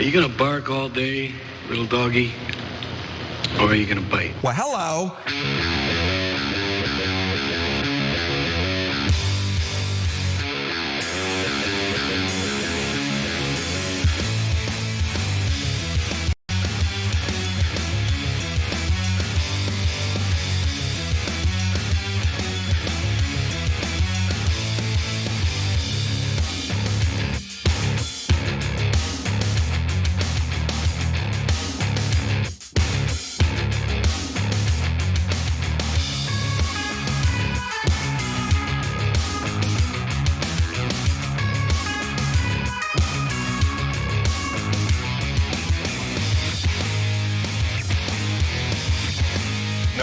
you gonna bark all day, little doggy? Or are you gonna bite? Well, hello.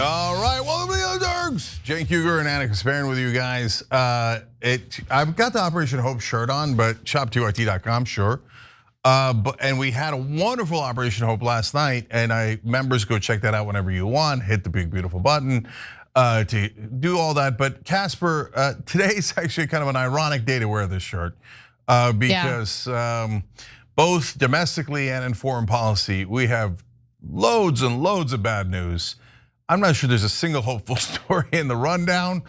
All right, welcome to the Underdogs. Cenk and Annika Sparing with you guys. I've got the Operation Hope shirt on, but shop2it.com, sure. And we had a wonderful Operation Hope last night, and members go check that out whenever you want. Hit the big beautiful button to do all that. But Casper, today is actually kind of an ironic day to wear this shirt because both domestically and in foreign policy, we have loads and loads of bad news. I'm not sure there's a single hopeful story in the rundown,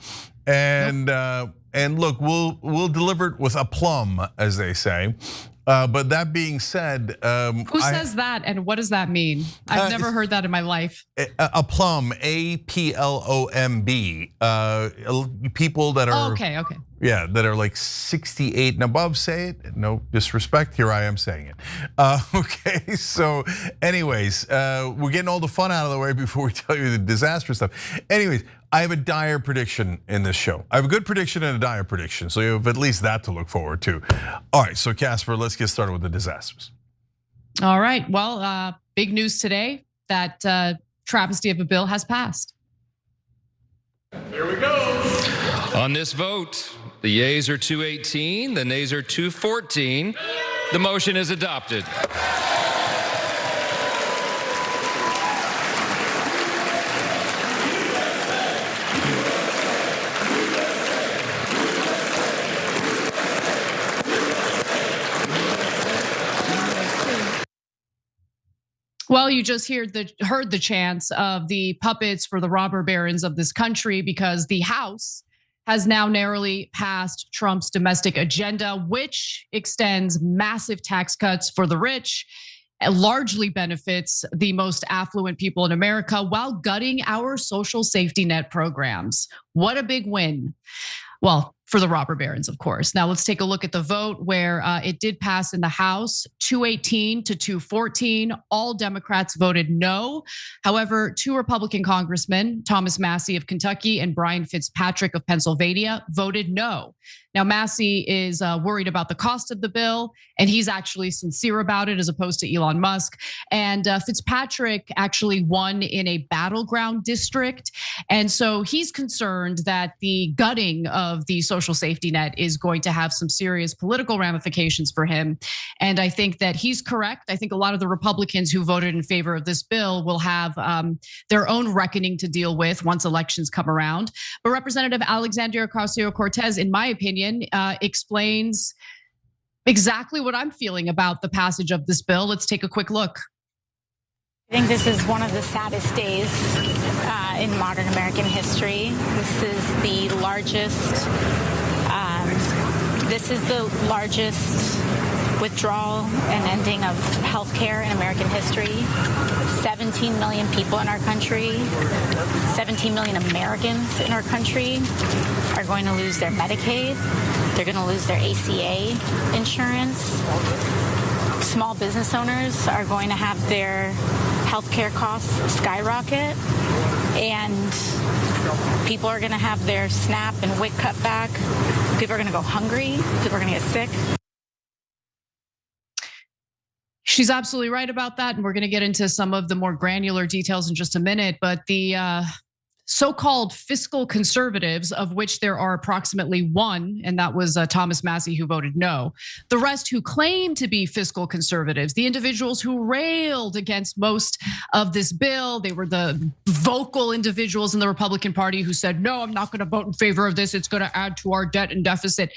and look, we'll deliver it with aplomb, as they say. But that being said, who says that, and what does that mean? I've never heard that in my life. Aplomb, A-P-L-O-M-B. People that are okay. Yeah, that are like 68 and above say it. No disrespect, here I am saying it. Okay, so anyways, we're getting all the fun out of the way before we tell you the disastrous stuff. Anyways, I have a dire prediction in this show. I have a good prediction and a dire prediction, so you have at least that to look forward to. All right, so Casper, let's get started with the disasters. All right, well, big news today that travesty of a bill has passed. Here we go. On this vote, the yeas are 218, the nays are 214. The motion is adopted. Well, you just heard the chants of the puppets for the robber barons of this country, because the House has now narrowly passed Trump's domestic agenda, which extends massive tax cuts for the rich and largely benefits the most affluent people in America while gutting our social safety net programs. What a big win. Well, for the robber barons, of course. Now let's take a look at the vote where it did pass in the House, 218 to 214. All Democrats voted no. However, two Republican congressmen, Thomas Massie of Kentucky and Brian Fitzpatrick of Pennsylvania, voted no. Now, Massie is worried about the cost of the bill, and he's actually sincere about it as opposed to Elon Musk. And Fitzpatrick actually won in a battleground district. And so he's concerned that the gutting of the social safety net is going to have some serious political ramifications for him. And I think that he's correct. I think a lot of the Republicans who voted in favor of this bill will have their own reckoning to deal with once elections come around. But Representative Alexandria Ocasio-Cortez, in my opinion, explains exactly what I'm feeling about the passage of this bill. Let's take a quick look. I think this is one of the saddest days in modern American history. This is the largest. Withdrawal and ending of healthcare in American history. 17 million people in our country, 17 million Americans in our country are going to lose their Medicaid. They're going to lose their ACA insurance. Small business owners are going to have their healthcare costs skyrocket. And people are going to have their SNAP and WIC cut back. People are going to go hungry. People are going to get sick. She's absolutely right about that. And we're going to get into some of the more granular details in just a minute. But the so-called fiscal conservatives, of which there are approximately one, and that was Thomas Massie, who voted no. The rest who claim to be fiscal conservatives, the individuals who railed against most of this bill, they were the vocal individuals in the Republican Party who said, no, I'm not going to vote in favor of this. It's going to add to our debt and deficit.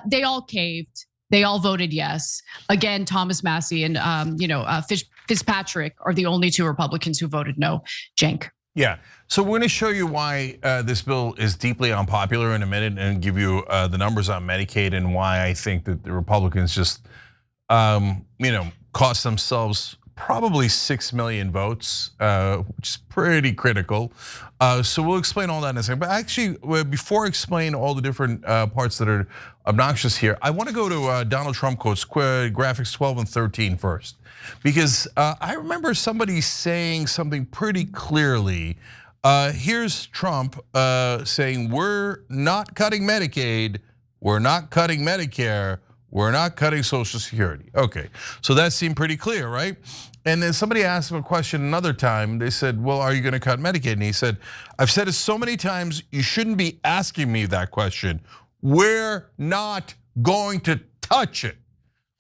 They all caved. They all voted yes. Again, Thomas Massey and Fitzpatrick are the only two Republicans who voted no. Cenk. Yeah, so we're gonna show you why this bill is deeply unpopular in a minute and give you the numbers on Medicaid and why I think that the Republicans just, cost themselves probably 6 million votes, which is pretty critical. So we'll explain all that in a second. But actually, before I explain all the different parts that are obnoxious here, I want to go to Donald Trump quotes, graphics 12 and 13 first. Because I remember somebody saying something pretty clearly. Here's Trump saying, we're not cutting Medicaid, we're not cutting Medicare, we're not cutting Social Security. Okay, so that seemed pretty clear, right? And then somebody asked him a question another time. They said, well, are you gonna cut Medicaid? And he said, I've said it so many times, you shouldn't be asking me that question. We're not going to touch it.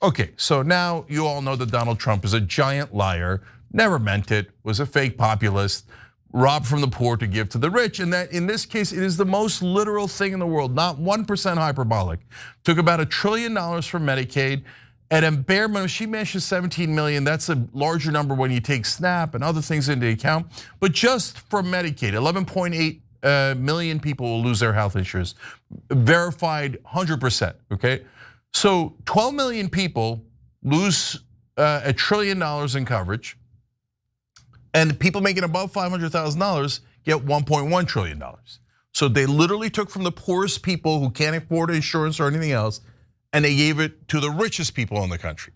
Okay, so now you all know that Donald Trump is a giant liar, never meant it, was a fake populist, robbed from the poor to give to the rich, and that in this case, it is the most literal thing in the world, not 1% hyperbolic. Took about $1 trillion from Medicaid, and a bare minimum, she mentioned 17 million, that's a larger number when you take SNAP and other things into account, but just for Medicaid, 11.8 million people will lose their health insurance, verified 100%, okay? So 12 million people lose $1 trillion in coverage, and people making above $500,000 get $1.1 trillion. So they literally took from the poorest people who can't afford insurance or anything else, and they gave it to the richest people in the country.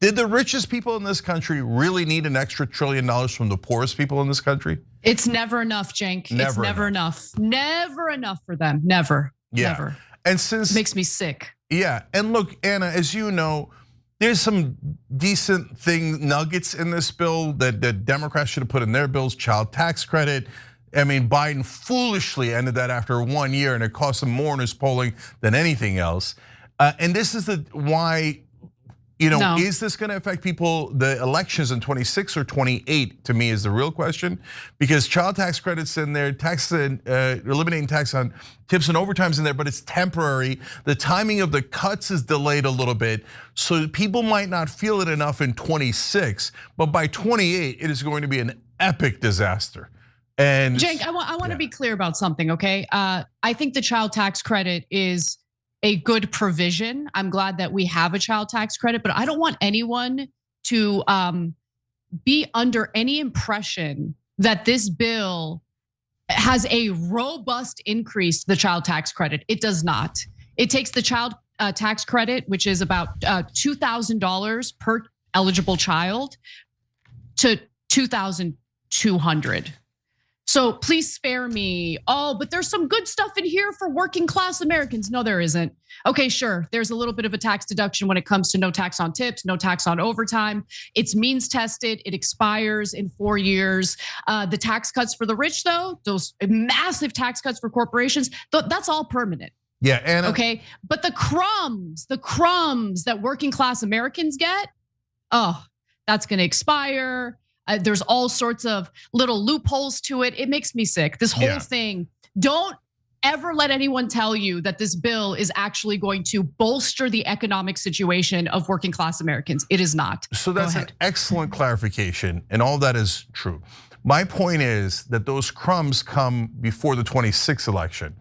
Did the richest people in this country really need an extra $1 trillion from the poorest people in this country? It's never enough, Cenk. It's never enough. Never enough for them. Never. Yeah. Never. And since it makes me sick. Yeah, and look, Anna, as you know, there's some decent nuggets in this bill that Democrats should have put in their bills. Child tax credit. I mean, Biden foolishly ended that after 1 year, and it cost him more in his polling than anything else. And this is why, is this going to affect people? The elections in 26 or 28, to me, is the real question, because child tax credits in there, eliminating tax on tips and overtimes in there, but it's temporary. The timing of the cuts is delayed a little bit, so people might not feel it enough in 26, but by 28, it is going to be an epic disaster. And Cenk, I want to be clear about something, okay? I think the child tax credit is a good provision. I'm glad that we have a child tax credit, but I don't want anyone to be under any impression that this bill has a robust increase to the child tax credit. It does not. It takes the child tax credit, which is about $2,000 per eligible child, to $2,200. So please spare me. Oh, but there's some good stuff in here for working class Americans. No, there isn't. Okay, sure. There's a little bit of a tax deduction when it comes to no tax on tips, no tax on overtime. It's means tested. It expires in 4 years. The tax cuts for the rich, though, those massive tax cuts for corporations, that's all permanent. Yeah, Anna. Okay, but the crumbs that working class Americans get, that's going to expire. There's all sorts of little loopholes to it. It makes me sick. This whole thing. Don't ever let anyone tell you that this bill is actually going to bolster the economic situation of working class Americans. It is not. So that's an excellent clarification, and all that is true. My point is that those crumbs come before the 26th election,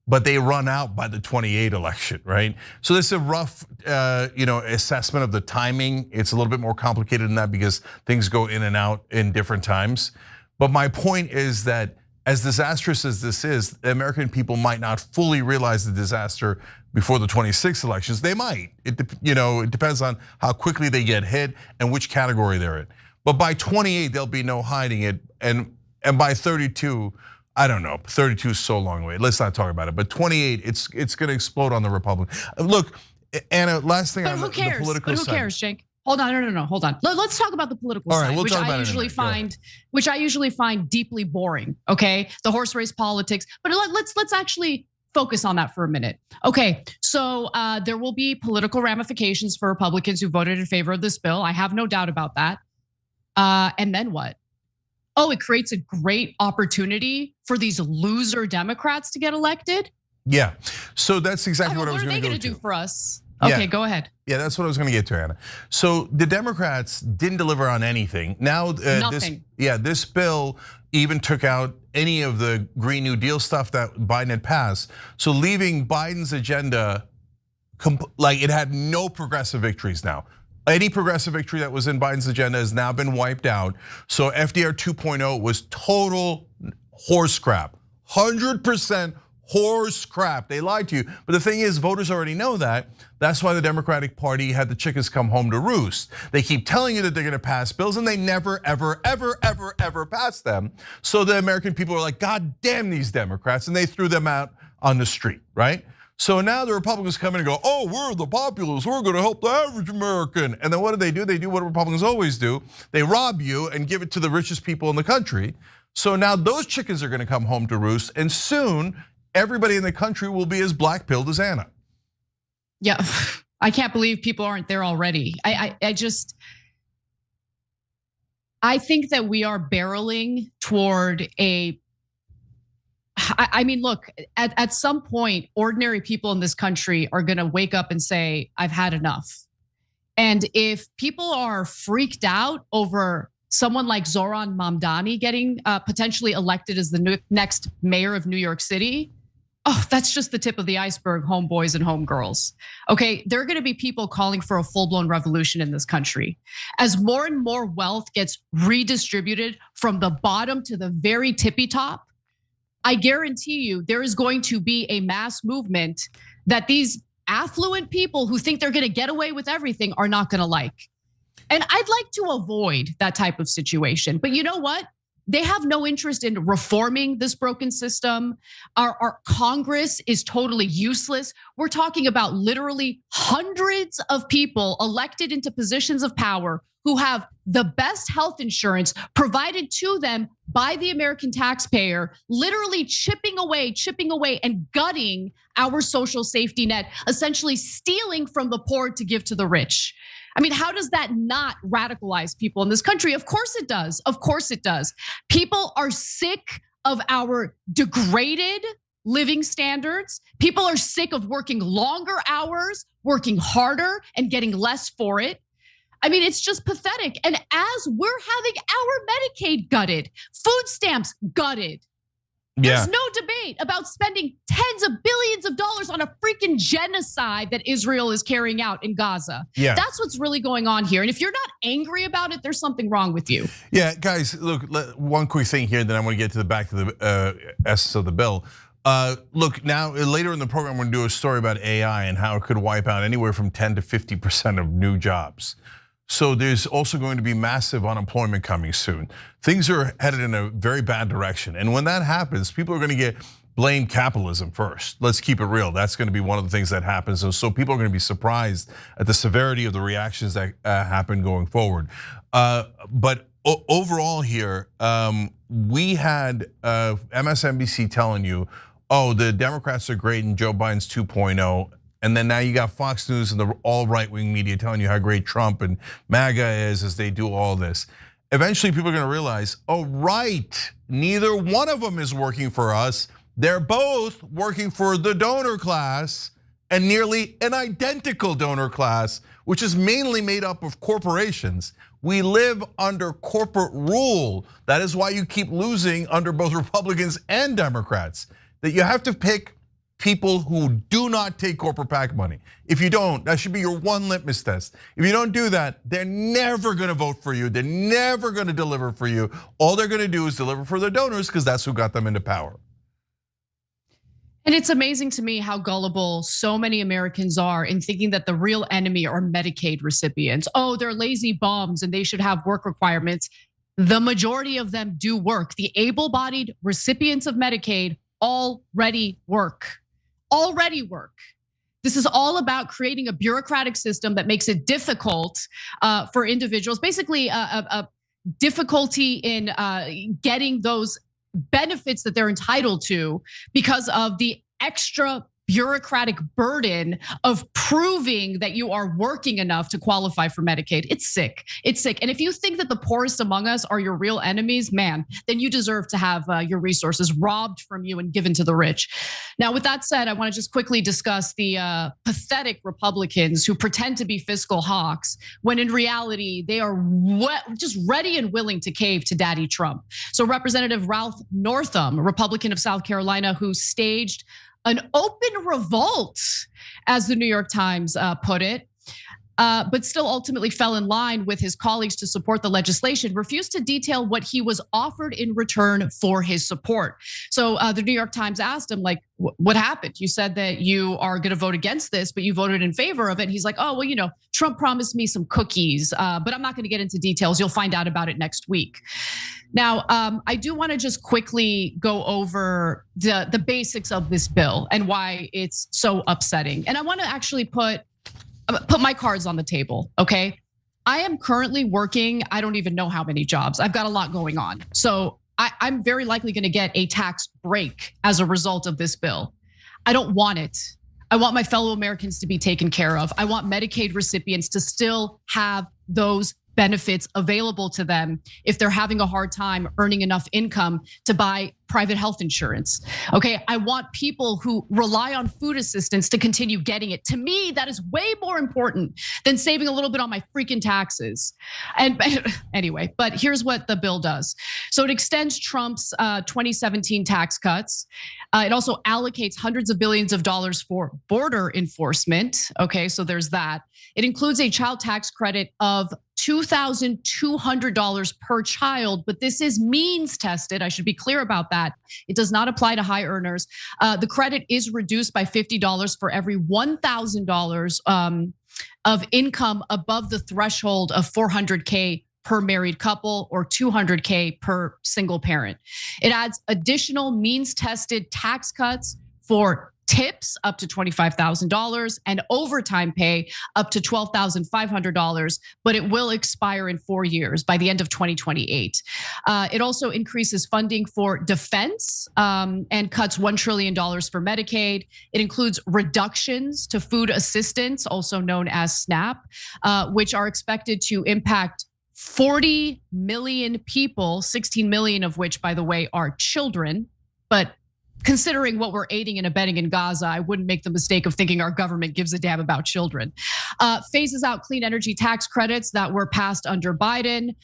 but they run out by the 28 election, right? So this is a rough assessment of the timing. It's a little bit more complicated than that because things go in and out in different times. But my point is that as disastrous as this is, the American people might not fully realize the disaster before the 26 elections. They might, it depends on how quickly they get hit and which category they're in. But by 28, there'll be no hiding it. And by 32, I don't know, 32 is so long away. Let's not talk about it. But 28, it's going to explode on the Republican. Look, Anna, last thing on the political side. Who cares, Cenk? Hold on, no, hold on. Let's talk about the political side, we'll which I usually find deeply boring. Okay, the horse race politics. But let's actually focus on that for a minute. Okay, so there will be political ramifications for Republicans who voted in favor of this bill. I have no doubt about that. And then what? Oh, it creates a great opportunity for these loser Democrats to get elected. Yeah, so that's exactly what I was going to go to. What are they going to do for us? Okay, go ahead. Yeah, that's what I was going to get to, Anna. So the Democrats didn't deliver on anything. Now, Nothing. this bill even took out any of the Green New Deal stuff that Biden had passed. So leaving Biden's agenda, like it had no progressive victories now. Any progressive victory that was in Biden's agenda has now been wiped out. So FDR 2.0 was total horse crap, 100% horse crap. They lied to you. But the thing is, voters already know that. That's why the Democratic Party had the chickens come home to roost. They keep telling you that they're gonna pass bills and they never, ever, ever, ever, ever pass them. So the American people are like, God damn these Democrats, and they threw them out on the street, right? So now the Republicans come in and go, oh, we're the populists, we're gonna help the average American. And then what do? They do what Republicans always do. They rob you and give it to the richest people in the country. So now those chickens are gonna come home to roost, and soon everybody in the country will be as black-pilled as Anna. Yeah, I can't believe people aren't there already. I think that we are barreling toward I mean, look, at some point, ordinary people in this country are gonna wake up and say, I've had enough. And if people are freaked out over someone like Zohran Mamdani getting potentially elected as the next mayor of New York City, oh, that's just the tip of the iceberg, homeboys and homegirls. Okay, there are gonna be people calling for a full-blown revolution in this country. As more and more wealth gets redistributed from the bottom to the very tippy top, I guarantee you there is going to be a mass movement that these affluent people who think they're gonna get away with everything are not gonna like. And I'd like to avoid that type of situation. But you know what? They have no interest in reforming this broken system. Our Congress is totally useless. We're talking about literally hundreds of people elected into positions of power who have the best health insurance provided to them by the American taxpayer, literally chipping away and gutting our social safety net, essentially stealing from the poor to give to the rich. I mean, how does that not radicalize people in this country? Of course it does. Of course it does. People are sick of our degraded living standards. People are sick of working longer hours, working harder, and getting less for it. I mean, it's just pathetic. And as we're having our Medicaid gutted, food stamps gutted, there's no debate about spending tens of billions of dollars on a freaking genocide that Israel is carrying out in Gaza. Yeah. That's what's really going on here. And if you're not angry about it, there's something wrong with you. Yeah, guys, look, one quick thing here, then I'm gonna get to the back of the essence of the bill. Look, now later in the program, we're gonna do a story about AI and how it could wipe out anywhere from 10 to 50% of new jobs. So there's also going to be massive unemployment coming soon. Things are headed in a very bad direction. And when that happens, people are gonna blame capitalism first. Let's keep it real. That's gonna be one of the things that happens. And so people are gonna be surprised at the severity of the reactions that happen going forward. But overall here, we had MSNBC telling you, oh, the Democrats are great and Joe Biden's 2.0. And then now you got Fox News and the all right-wing media telling you how great Trump and MAGA is as they do all this. Eventually people are gonna realize, oh right, neither one of them is working for us. They're both working for the donor class, and nearly an identical donor class, which is mainly made up of corporations. We live under corporate rule. That is why you keep losing under both Republicans and Democrats. That you have to pick people who do not take corporate PAC money. If you don't, that should be your one litmus test. If you don't do that, they're never gonna vote for you. They're never gonna deliver for you. All they're gonna do is deliver for their donors because that's who got them into power. And it's amazing to me how gullible so many Americans are in thinking that the real enemy are Medicaid recipients. Oh, they're lazy bums and they should have work requirements. The majority of them do work. The able-bodied recipients of Medicaid already work. This is all about creating a bureaucratic system that makes it difficult for individuals, basically a difficulty in getting those benefits that they're entitled to because of the extra bureaucratic burden of proving that you are working enough to qualify for Medicaid. It's sick. It's sick. And if you think that the poorest among us are your real enemies, man, then you deserve to have your resources robbed from you and given to the rich. Now, with that said, I want to just quickly discuss the pathetic Republicans who pretend to be fiscal hawks when in reality they are just ready and willing to cave to Daddy Trump. So Representative Ralph Northam, a Republican of South Carolina, who staged an open revolt, as the New York Times put it, but still ultimately fell in line with his colleagues to support the legislation, refused to detail what he was offered in return for his support. So the New York Times asked him, like, what happened? You said that you are going to vote against this, but you voted in favor of it. And he's like, oh, well, Trump promised me some cookies, but I'm not going to get into details. You'll find out about it next week. Now, I do want to just quickly go over the basics of this bill and why it's so upsetting. And I want to actually put my cards on the table, okay? I am currently working, I don't even know how many jobs. I've got a lot going on. So I'm very likely gonna get a tax break as a result of this bill. I don't want it. I want my fellow Americans to be taken care of. I want Medicaid recipients to still have those benefits available to them if they're having a hard time earning enough income to buy private health insurance. Okay, I want people who rely on food assistance to continue getting it. To me, that is way more important than saving a little bit on my freaking taxes. And anyway, but here's what the bill does. So it extends Trump's 2017 tax cuts. It also allocates hundreds of billions of dollars for border enforcement. Okay, so there's that. It includes a child tax credit of $2,200 per child, but this is means tested. I should be clear about that. It does not apply to high earners. The credit is reduced by $50 for every $1,000 of income above the threshold of $400K per married couple or $200K per single parent. It adds additional means tested tax cuts for tips up to $25,000 and overtime pay up to $12,500, but it will expire in 4 years by the end of 2028. It also increases funding for defense and cuts $1 trillion for Medicaid. It includes reductions to food assistance, also known as SNAP, which are expected to impact 40 million people, 16 million of which, by the way, are children, but considering what we're aiding and abetting in Gaza, I wouldn't make the mistake of thinking our government gives a damn about children. Phases out clean energy tax credits that were passed under Biden.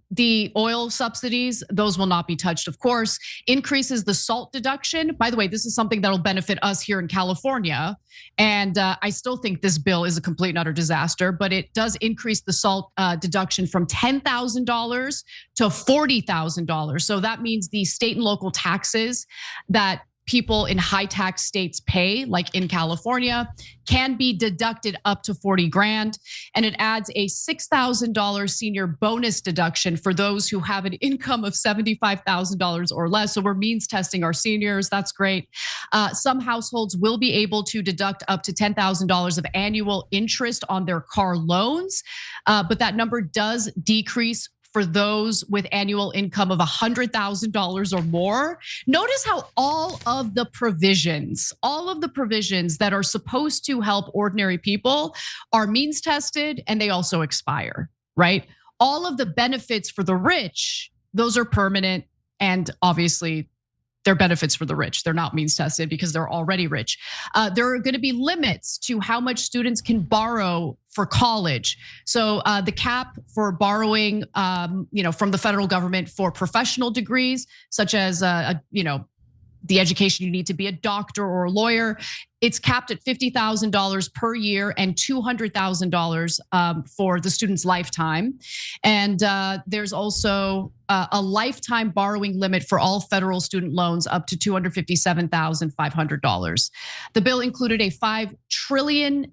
The oil subsidies, those will not be touched, of course. Increases the SALT deduction. By the way, this is something that'll benefit us here in California. And I still think this bill is a complete and utter disaster, but it does increase the SALT deduction from $10,000 to $40,000. So that means the state and local taxes that people in high tax states pay, like in California, can be deducted up to 40 grand. And it adds a $6,000 senior bonus deduction for those who have an income of $75,000 or less. So we're means testing our seniors, that's great. Some households will be able to deduct up to $10,000 of annual interest on their car loans, but that number does decrease for those with annual income of $100,000 or more. Notice how all of the provisions that are supposed to help ordinary people are means tested and they also expire, right? All of the benefits for the rich, those are permanent and obviously they're benefits for the rich. They're not means tested because they're already rich. There are going to be limits to how much students can borrow for college. So the cap for borrowing, from the federal government for professional degrees, such as the education you need to be a doctor or a lawyer, it's capped at $50,000 per year and $200,000 for the student's lifetime. And there's also a lifetime borrowing limit for all federal student loans up to $257,500. The bill included a $5 trillion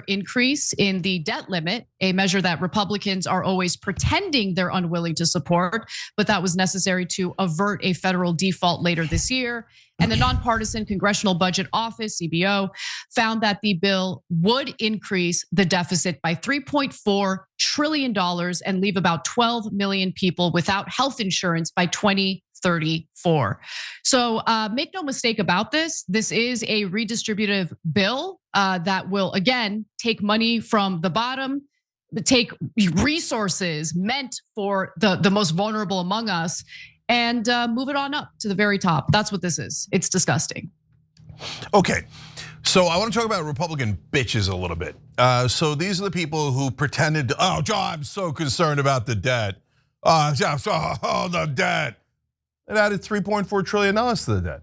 increase in the debt limit, a measure that Republicans are always pretending they're unwilling to support, but that was necessary to avert a federal default later this year. And the Nonpartisan Congressional Budget Office, CBO, found that the bill would increase the deficit by $3.4 trillion and leave about 12 million people without health insurance by 2034. So make no mistake about this. This is a redistributive bill that will, again, take money from the bottom, take resources meant for the most vulnerable among us, and move it on up to the very top. That's what this is. It's disgusting. Okay, so I want to talk about Republican bitches a little bit. So these are the people who pretended to, oh, Joe, I'm so concerned about the debt. The debt. It added $3.4 trillion to the debt.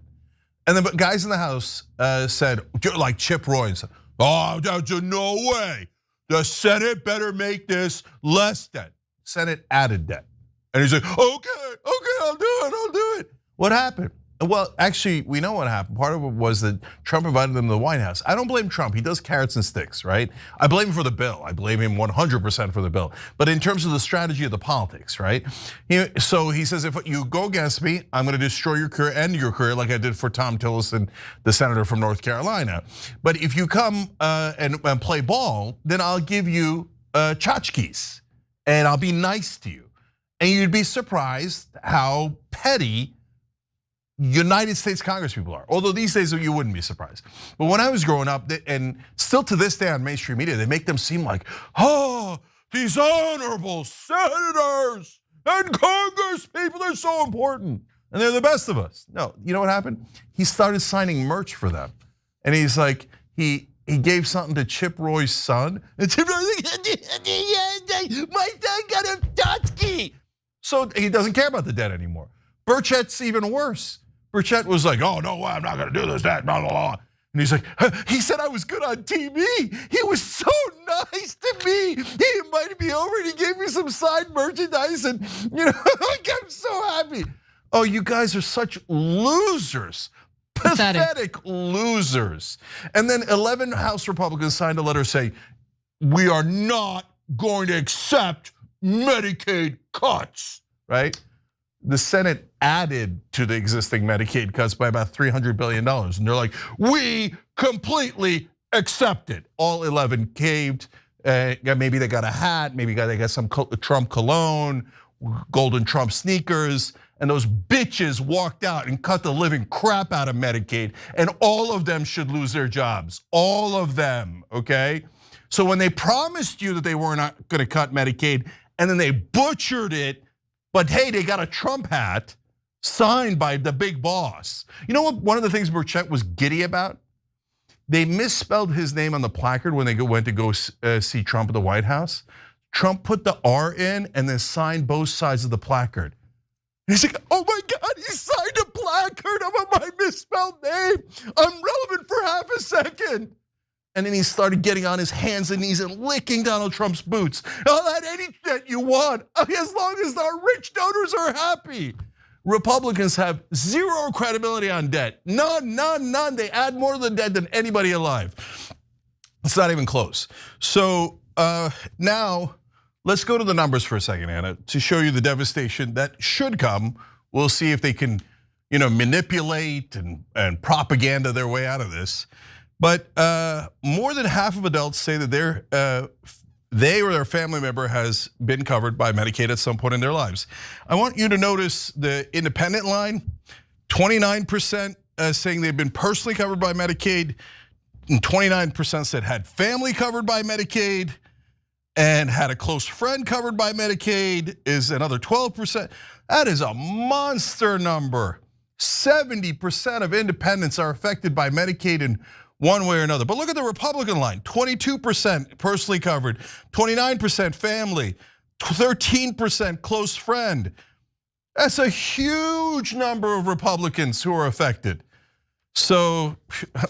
And then but guys in the House said, like Chip Roy, said, oh, no way. The Senate better make this less debt. Senate added debt. And he's like, okay, I'll do it. What happened? Well, actually, we know what happened. Part of it was that Trump invited them to the White House. I don't blame Trump. He does carrots and sticks, right? I blame him for the bill. I blame him 100% for the bill. But in terms of the strategy of the politics, right? So he says, if you go against me, I'm going to destroy your career, end your career, like I did for Tom Tillerson, the senator from North Carolina. But if you come and play ball, then I'll give you tchotchkes, and I'll be nice to you. And you'd be surprised how petty United States congresspeople are. Although these days you wouldn't be surprised. But when I was growing up, and still to this day on mainstream media, they make them seem like, oh, these honorable senators and congresspeople, they're so important. And they're the best of us. No, you know what happened? He started signing merch for them. And he's like, he gave something to Chip Roy's son. And Chip Roy's like, my son got a tchotchke. So he doesn't care about the debt anymore. Burchett's even worse. Burchett was like, oh, no, I'm not gonna do this, that, blah, blah, blah. And he's like, he said I was good on TV. He was so nice to me. He invited me over and he gave me some signed merchandise and like I'm so happy. Oh, you guys are such losers. Pathetic losers. And then 11 House Republicans signed a letter saying, we are not going to accept Medicaid cuts, right? The Senate added to the existing Medicaid cuts by about $300 billion. And they're like, we completely accept it. All 11 caved. Maybe they got a hat, maybe they got some Trump cologne, golden Trump sneakers. And those bitches walked out and cut the living crap out of Medicaid. And all of them should lose their jobs. All of them, okay? So when they promised you that they were not gonna cut Medicaid, and then they butchered it, but hey, they got a Trump hat signed by the big boss. You know what? One of the things Burchett was giddy about? They misspelled his name on the placard when they went to go see Trump at the White House. Trump put the R in and then signed both sides of the placard. And he's like, oh my God, he signed a placard of my misspelled name. I'm relevant for half a second. And then he started getting on his hands and knees and licking Donald Trump's boots. I'll add any debt you want, as long as our rich donors are happy. Republicans have zero credibility on debt. None. They add more to the debt than anybody alive. It's not even close. So now let's go to the numbers for a second, Anna, to show you the devastation that should come. We'll see if they can, manipulate and propaganda their way out of this. But more than half of adults say that they or their family member has been covered by Medicaid at some point in their lives. I want you to notice the independent line, 29% saying they've been personally covered by Medicaid, and 29% said had family covered by Medicaid, and had a close friend covered by Medicaid is another 12%. That is a monster number. 70% of independents are affected by Medicaid in one way or another. But look at the Republican line, 22% personally covered, 29% family, 13% close friend. That's a huge number of Republicans who are affected. So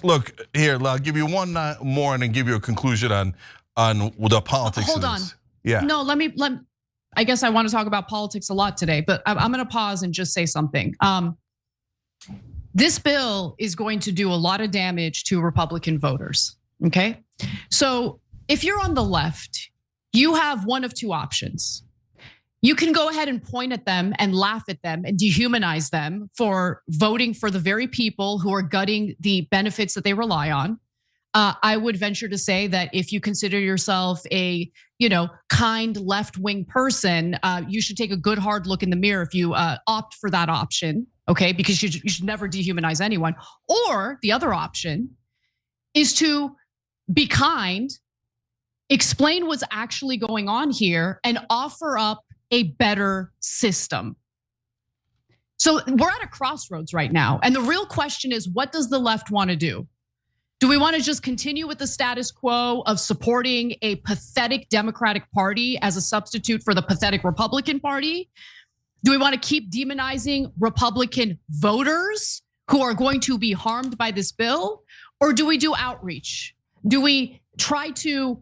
look, here, I'll give you one more and then give you a conclusion on the politics Hold of on. this. Yeah. No, I guess I want to talk about politics a lot today, but I'm gonna pause and just say something. This bill is going to do a lot of damage to Republican voters, okay? So if you're on the left, you have one of two options. You can go ahead and point at them and laugh at them and dehumanize them for voting for the very people who are gutting the benefits that they rely on. I would venture to say that if you consider yourself a kind left-wing person, you should take a good hard look in the mirror if you opt for that option, okay? Because you should never dehumanize anyone. Or the other option is to be kind, explain what's actually going on here, and offer up a better system. So we're at a crossroads right now. And the real question is, what does the left want to do? Do we want to just continue with the status quo of supporting a pathetic Democratic Party as a substitute for the pathetic Republican Party? Do we want to keep demonizing Republican voters who are going to be harmed by this bill? Or do we do outreach? Do we try to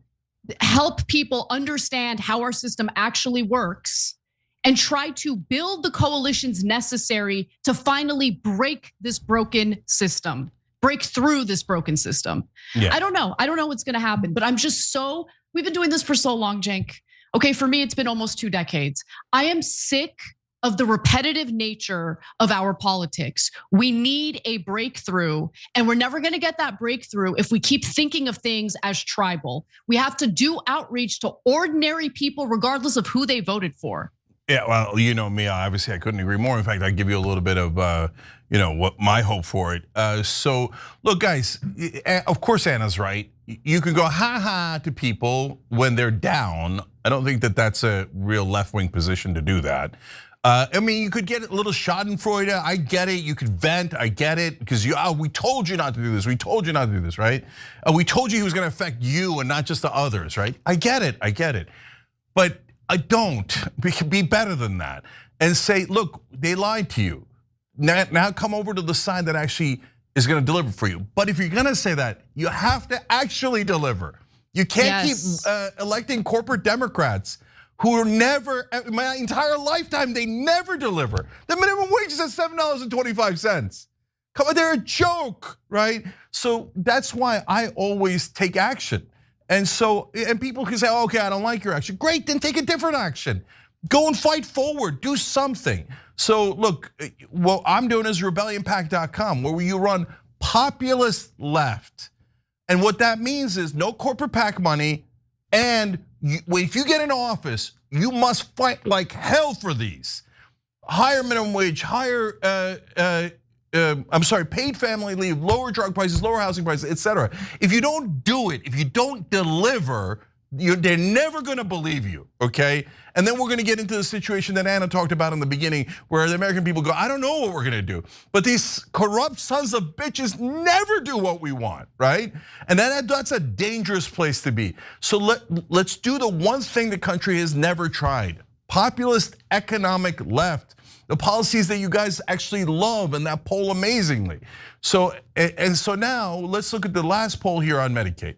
help people understand how our system actually works and try to build the coalitions necessary to finally break this broken system? Break through this broken system. Yeah. I don't know what's gonna happen, but I'm just we've been doing this for so long, Cenk. Okay, for me, it's been almost 2 decades. I am sick of the repetitive nature of our politics. We need a breakthrough, and we're never gonna get that breakthrough if we keep thinking of things as tribal. We have to do outreach to ordinary people, regardless of who they voted for. Yeah, well, you know me, obviously I couldn't agree more. In fact, I'll give you a little bit of what my hope for it. So look, guys, of course Anna's right. You can go ha to people when they're down. I don't think that that's a real left-wing position to do that. I mean, you could get a little schadenfreude. I get it. You could vent. I get it, because we told you not to do this. We told you not to do this, right? We told you he was going to affect you and not just the others, right? I get it. But I don't. Be better than that and say, look, they lied to you. Now come over to the side that actually is going to deliver for you. But if you're going to say that, you have to actually deliver. You can't keep electing corporate Democrats who are never, my entire lifetime, they never deliver. The minimum wage is at $7.25. Come on, they're a joke, right? So that's why I always take action. And people can say, okay, I don't like your action. Great, then take a different action. Go and fight forward, do something. So look, what I'm doing is rebellionpact.com, where you run populist left. And what that means is no corporate PAC money, and if you get in office, you must fight like hell for these. Higher minimum wage, paid family leave, lower drug prices, lower housing prices, etc. If you don't do it, if you don't deliver, they're never gonna believe you, okay? And then we're gonna get into the situation that Anna talked about in the beginning, where the American people go, I don't know what we're gonna do. But these corrupt sons of bitches never do what we want, right? And that's a dangerous place to be. So let's do the one thing the country has never tried. Populist economic left. The policies that you guys actually love and that poll amazingly. So now let's look at the last poll here on Medicaid.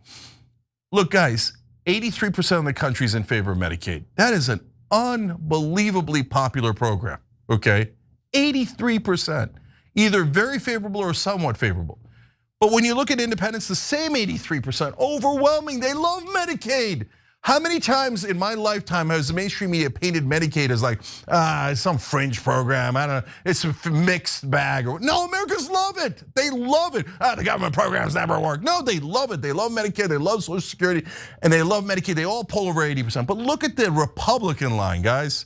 Look, guys, 83% of the country is in favor of Medicaid. That is an unbelievably popular program, okay? 83%, either very favorable or somewhat favorable. But when you look at independents, the same 83%, overwhelming, they love Medicaid. How many times in my lifetime has the mainstream media painted Medicaid as like, some fringe program, I don't know, it's a mixed bag. No, Americans love it. They love it. The government programs never work. No, they love it. They love Medicare, they love Social Security, and they love Medicaid. They all poll over 80%. But look at the Republican line, guys.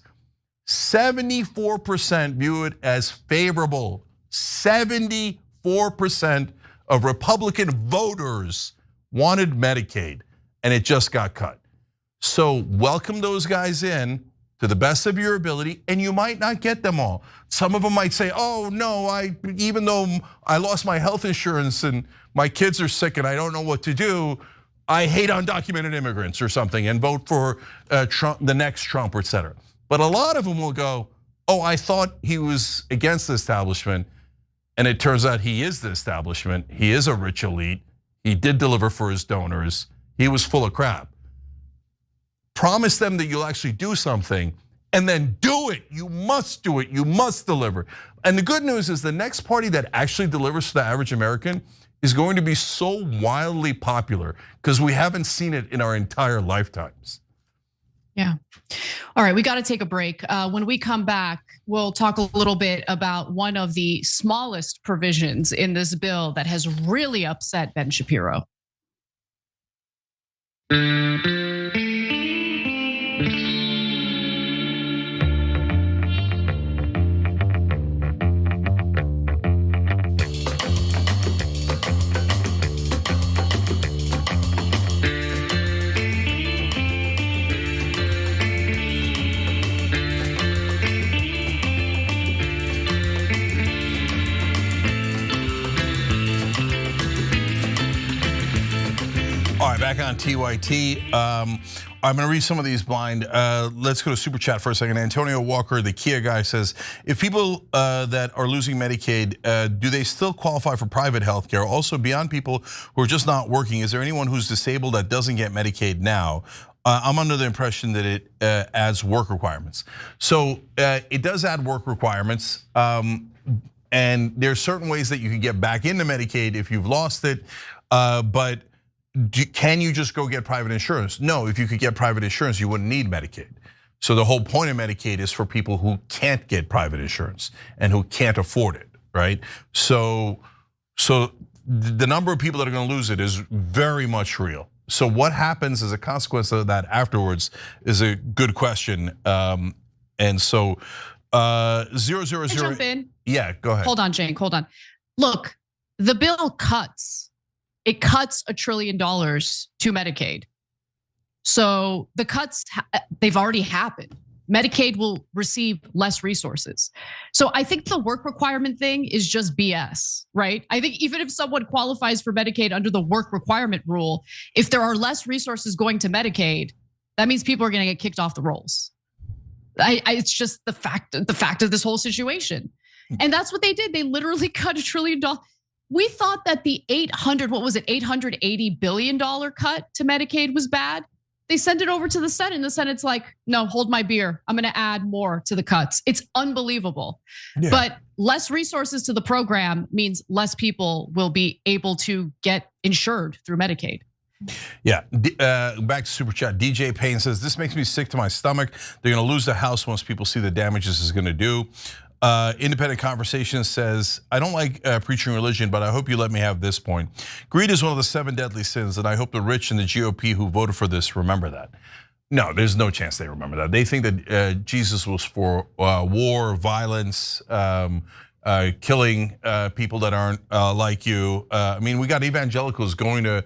74% view it as favorable. 74% of Republican voters wanted Medicaid, and it just got cut. So welcome those guys in to the best of your ability, and you might not get them all. Some of them might say, oh no, even though I lost my health insurance and my kids are sick and I don't know what to do, I hate undocumented immigrants or something and vote for Trump, the next Trump, et cetera. But a lot of them will go, oh, I thought he was against the establishment, and it turns out he is the establishment. He is a rich elite. He did deliver for his donors. He was full of crap. Promise them that you'll actually do something, and then do it. You must do it. You must deliver. And the good news is the next party that actually delivers to the average American is going to be so wildly popular because we haven't seen it in our entire lifetimes. Yeah. All right, we got to take a break. When we come back, we'll talk a little bit about one of the smallest provisions in this bill that has really upset Ben Shapiro. All right, back on TYT. I'm going to read some of these blind. Let's go to Super Chat for a second. Antonio Walker, the Kia guy, says, if people that are losing Medicaid, do they still qualify for private health care? Also, beyond people who are just not working, is there anyone who's disabled that doesn't get Medicaid now? I'm under the impression that it adds work requirements. So it does add work requirements. And there's certain ways that you can get back into Medicaid if you've lost it. But can you just go get private insurance? No, if you could get private insurance, you wouldn't need Medicaid. So the whole point of Medicaid is for people who can't get private insurance and who can't afford it, right? So the number of people that are going to lose it is very much real. So what happens as a consequence of that afterwards is a good question. And so 000. Jump in. Yeah, go ahead. Hold on, Cenk, hold on. Look, the bill cuts. It cuts $1 trillion to Medicaid. So the cuts, they've already happened. Medicaid will receive less resources. So I think the work requirement thing is just BS, right? I think even if someone qualifies for Medicaid under the work requirement rule, if there are less resources going to Medicaid, that means people are gonna get kicked off the rolls. It's just the fact of this whole situation. And that's what they did. They literally cut $1 trillion. We thought that the $880 billion cut to Medicaid was bad. They sent it over to the Senate, and the Senate's like, no, hold my beer. I'm gonna add more to the cuts. It's unbelievable. Yeah. But less resources to the program means less people will be able to get insured through Medicaid. Yeah, back to Super Chat. DJ Payne says, this makes me sick to my stomach. They're gonna lose the House once people see the damage this is gonna do. Independent Conversation says, I don't like preaching religion, but I hope you let me have this point. Greed is one of the 7 deadly sins, and I hope the rich and the GOP who voted for this remember that. No, there's no chance they remember that. They think that Jesus was for war, violence, killing people that aren't like you. I mean, we got evangelicals going to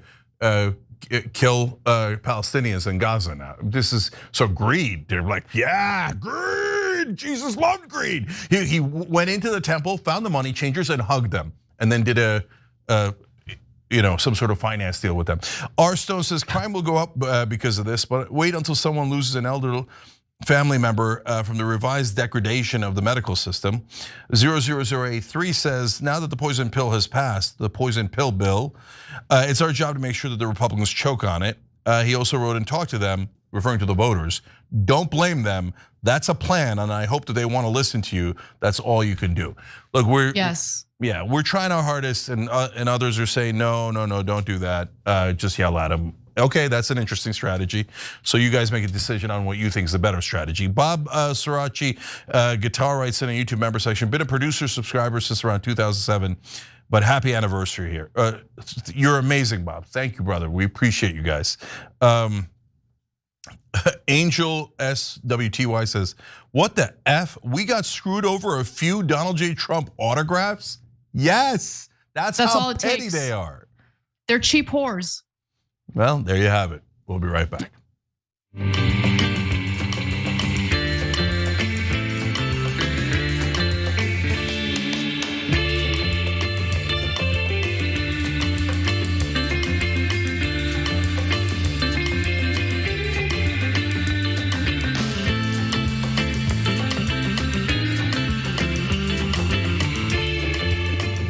kill Palestinians in Gaza now. This is, so greed, they're like, yeah, greed. Jesus loved greed. He went into the temple, found the money changers and hugged them, and then did some sort of finance deal with them. R. Stone says crime will go up because of this, but wait until someone loses an elderly family member from the revised degradation of the medical system. 00083 says, now that the poison pill has passed, the poison pill bill, it's our job to make sure that the Republicans choke on it. He also wrote and talked to them, referring to the voters. Don't blame them. That's a plan, and I hope that they want to listen to you. That's all you can do. Look, we're trying our hardest, and others are saying no, don't do that. Just yell at them. Okay, that's an interesting strategy. So you guys make a decision on what you think is the better strategy. Bob Sirachi, guitar writes in a YouTube member section. Been a producer subscriber since around 2007. But happy anniversary here. You're amazing, Bob. Thank you, brother. We appreciate you guys. Angel SWTY says, what the F? We got screwed over a few Donald J. Trump autographs? Yes, that's how all it petty takes. they are. They're cheap whores. Well, there you have it. We'll be right back.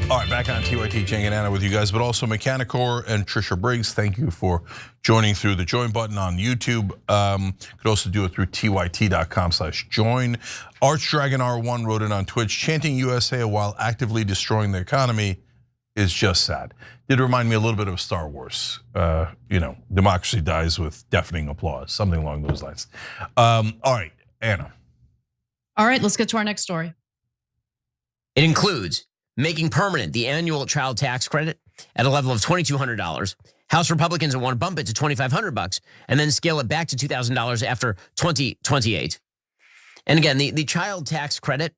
All right, back on TYT, Cenk and Anna with you guys, but also Mechanicor and Trisha Briggs. Thank you for joining through the join button on YouTube. You could also do it through tyt.com/join. Archdragon R1 wrote it on Twitch. Chanting USA while actively destroying the economy is just sad. Did remind me a little bit of Star Wars. Democracy dies with deafening applause, something along those lines. All right, Anna. All right, let's get to our next story. It includes making permanent the annual child tax credit at a level of $2,200, House Republicans want to bump it to $2,500 and then scale it back to $2,000 after 2028. And again, the child tax credit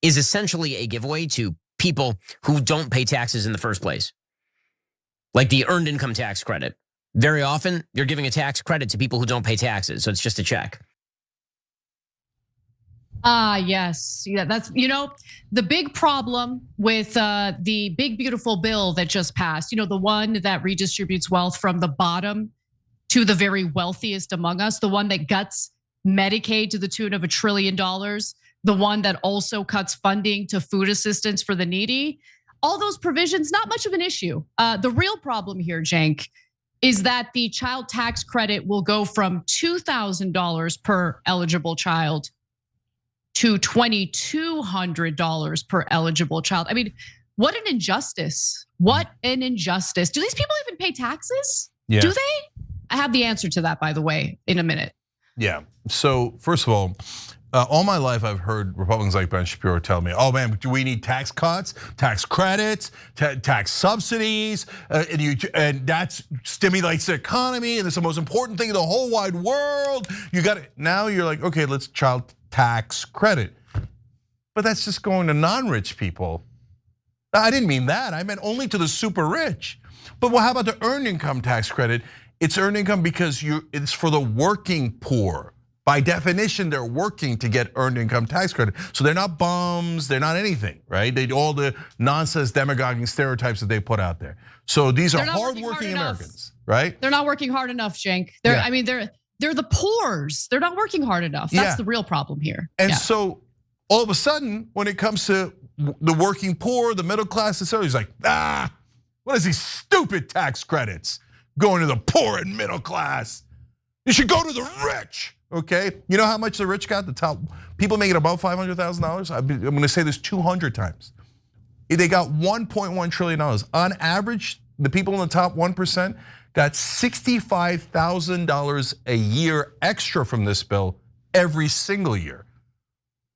is essentially a giveaway to people who don't pay taxes in the first place. Like the earned income tax credit. Very often, you're giving a tax credit to people who don't pay taxes, so it's just a check. Yes. Yeah, that's, the big problem with the big, beautiful bill that just passed, the one that redistributes wealth from the bottom to the very wealthiest among us, the one that guts Medicaid to the tune of $1 trillion, the one that also cuts funding to food assistance for the needy. All those provisions, not much of an issue. The real problem here, Cenk, is that the child tax credit will go from $2,000 per eligible child to $2,200 per eligible child. I mean, what an injustice. What an injustice. Do these people even pay taxes? Yeah. Do they? I have the answer to that, by the way, in a minute. Yeah, so first of all my life I've heard Republicans like Ben Shapiro tell me, oh man, do we need tax cuts, tax credits, tax subsidies, and that stimulates the economy, and it's the most important thing in the whole wide world. You got it. Now you're like, okay, let's child tax credit. But that's just going to non-rich people. I didn't mean that. I meant only to the super rich. But how about the earned income tax credit? It's earned income because it's for the working poor. By definition, they're working to get earned income tax credit. So they're not bums, they're not anything, right? They all the nonsense, demagoguing stereotypes that they put out there. So these are hardworking Americans, right? They're not working hard enough, Cenk. They're the poors. They're not working hard enough. That's the real problem here. And so all of a sudden, when it comes to the working poor, the middle class, etc., he's like, what is these stupid tax credits going to the poor and middle class? You should go to the rich. Okay, you know how much the rich got? The top people making above $500,000. I'm going to say this 200 times. They got $1.1 trillion. On average, the people in the top 1% got $65,000 a year extra from this bill every single year.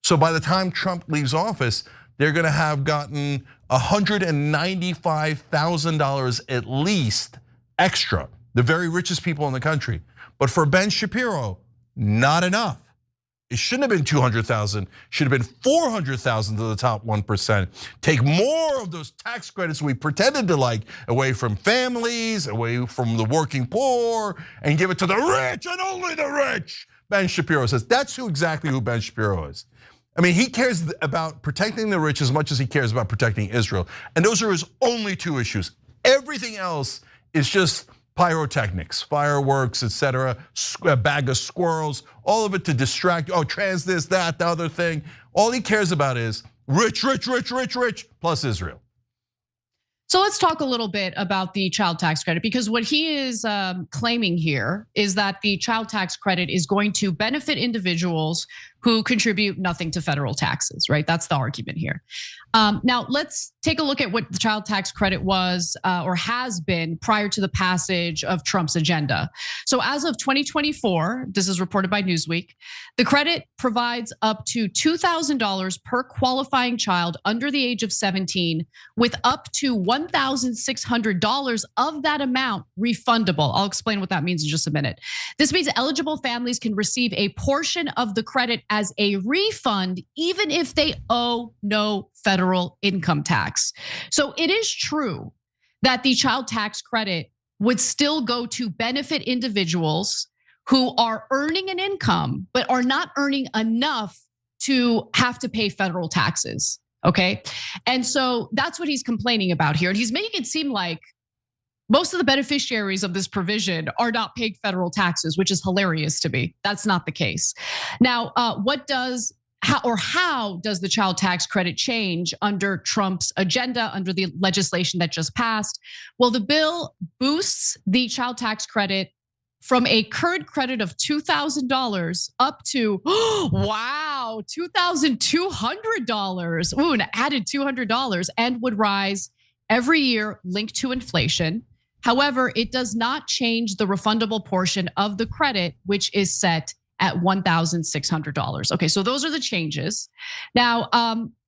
So by the time Trump leaves office, they're going to have gotten $195,000 at least extra. The very richest people in the country. But for Ben Shapiro, not enough. It shouldn't have been 200,000, should have been 400,000 to the top 1%. Take more of those tax credits we pretended to like away from families, away from the working poor, and give it to the rich and only the rich. Ben Shapiro says that's exactly who Ben Shapiro is. I mean, he cares about protecting the rich as much as he cares about protecting Israel. And those are his only two issues. Everything else is just pyrotechnics, fireworks, etc., a bag of squirrels, all of it to distract, trans this, that, the other thing. All he cares about is rich, rich, rich, rich, rich, plus Israel. So let's talk a little bit about the child tax credit, because what he is claiming here is that the child tax credit is going to benefit individuals who contribute nothing to federal taxes, right? That's the argument here. Now let's take a look at what the child tax credit was or has been prior to the passage of Trump's agenda. So as of 2024, this is reported by Newsweek, the credit provides up to $2,000 per qualifying child under the age of 17, with up to $1,600 of that amount refundable. I'll explain what that means in just a minute. This means eligible families can receive a portion of the credit as a refund, even if they owe no federal income tax. So it is true that the child tax credit would still go to benefit individuals who are earning an income, but are not earning enough to have to pay federal taxes, okay? And so that's what he's complaining about here. And he's making it seem like most of the beneficiaries of this provision are not paying federal taxes, which is hilarious to me. That's not the case. Now, how does the child tax credit change under Trump's agenda, under the legislation that just passed? Well, the bill boosts the child tax credit from a current credit of $2,000 up to, wow, $2,200. Ooh, an added $200, and would rise every year linked to inflation. However, it does not change the refundable portion of the credit, which is set at $1,600. Okay, so those are the changes. Now,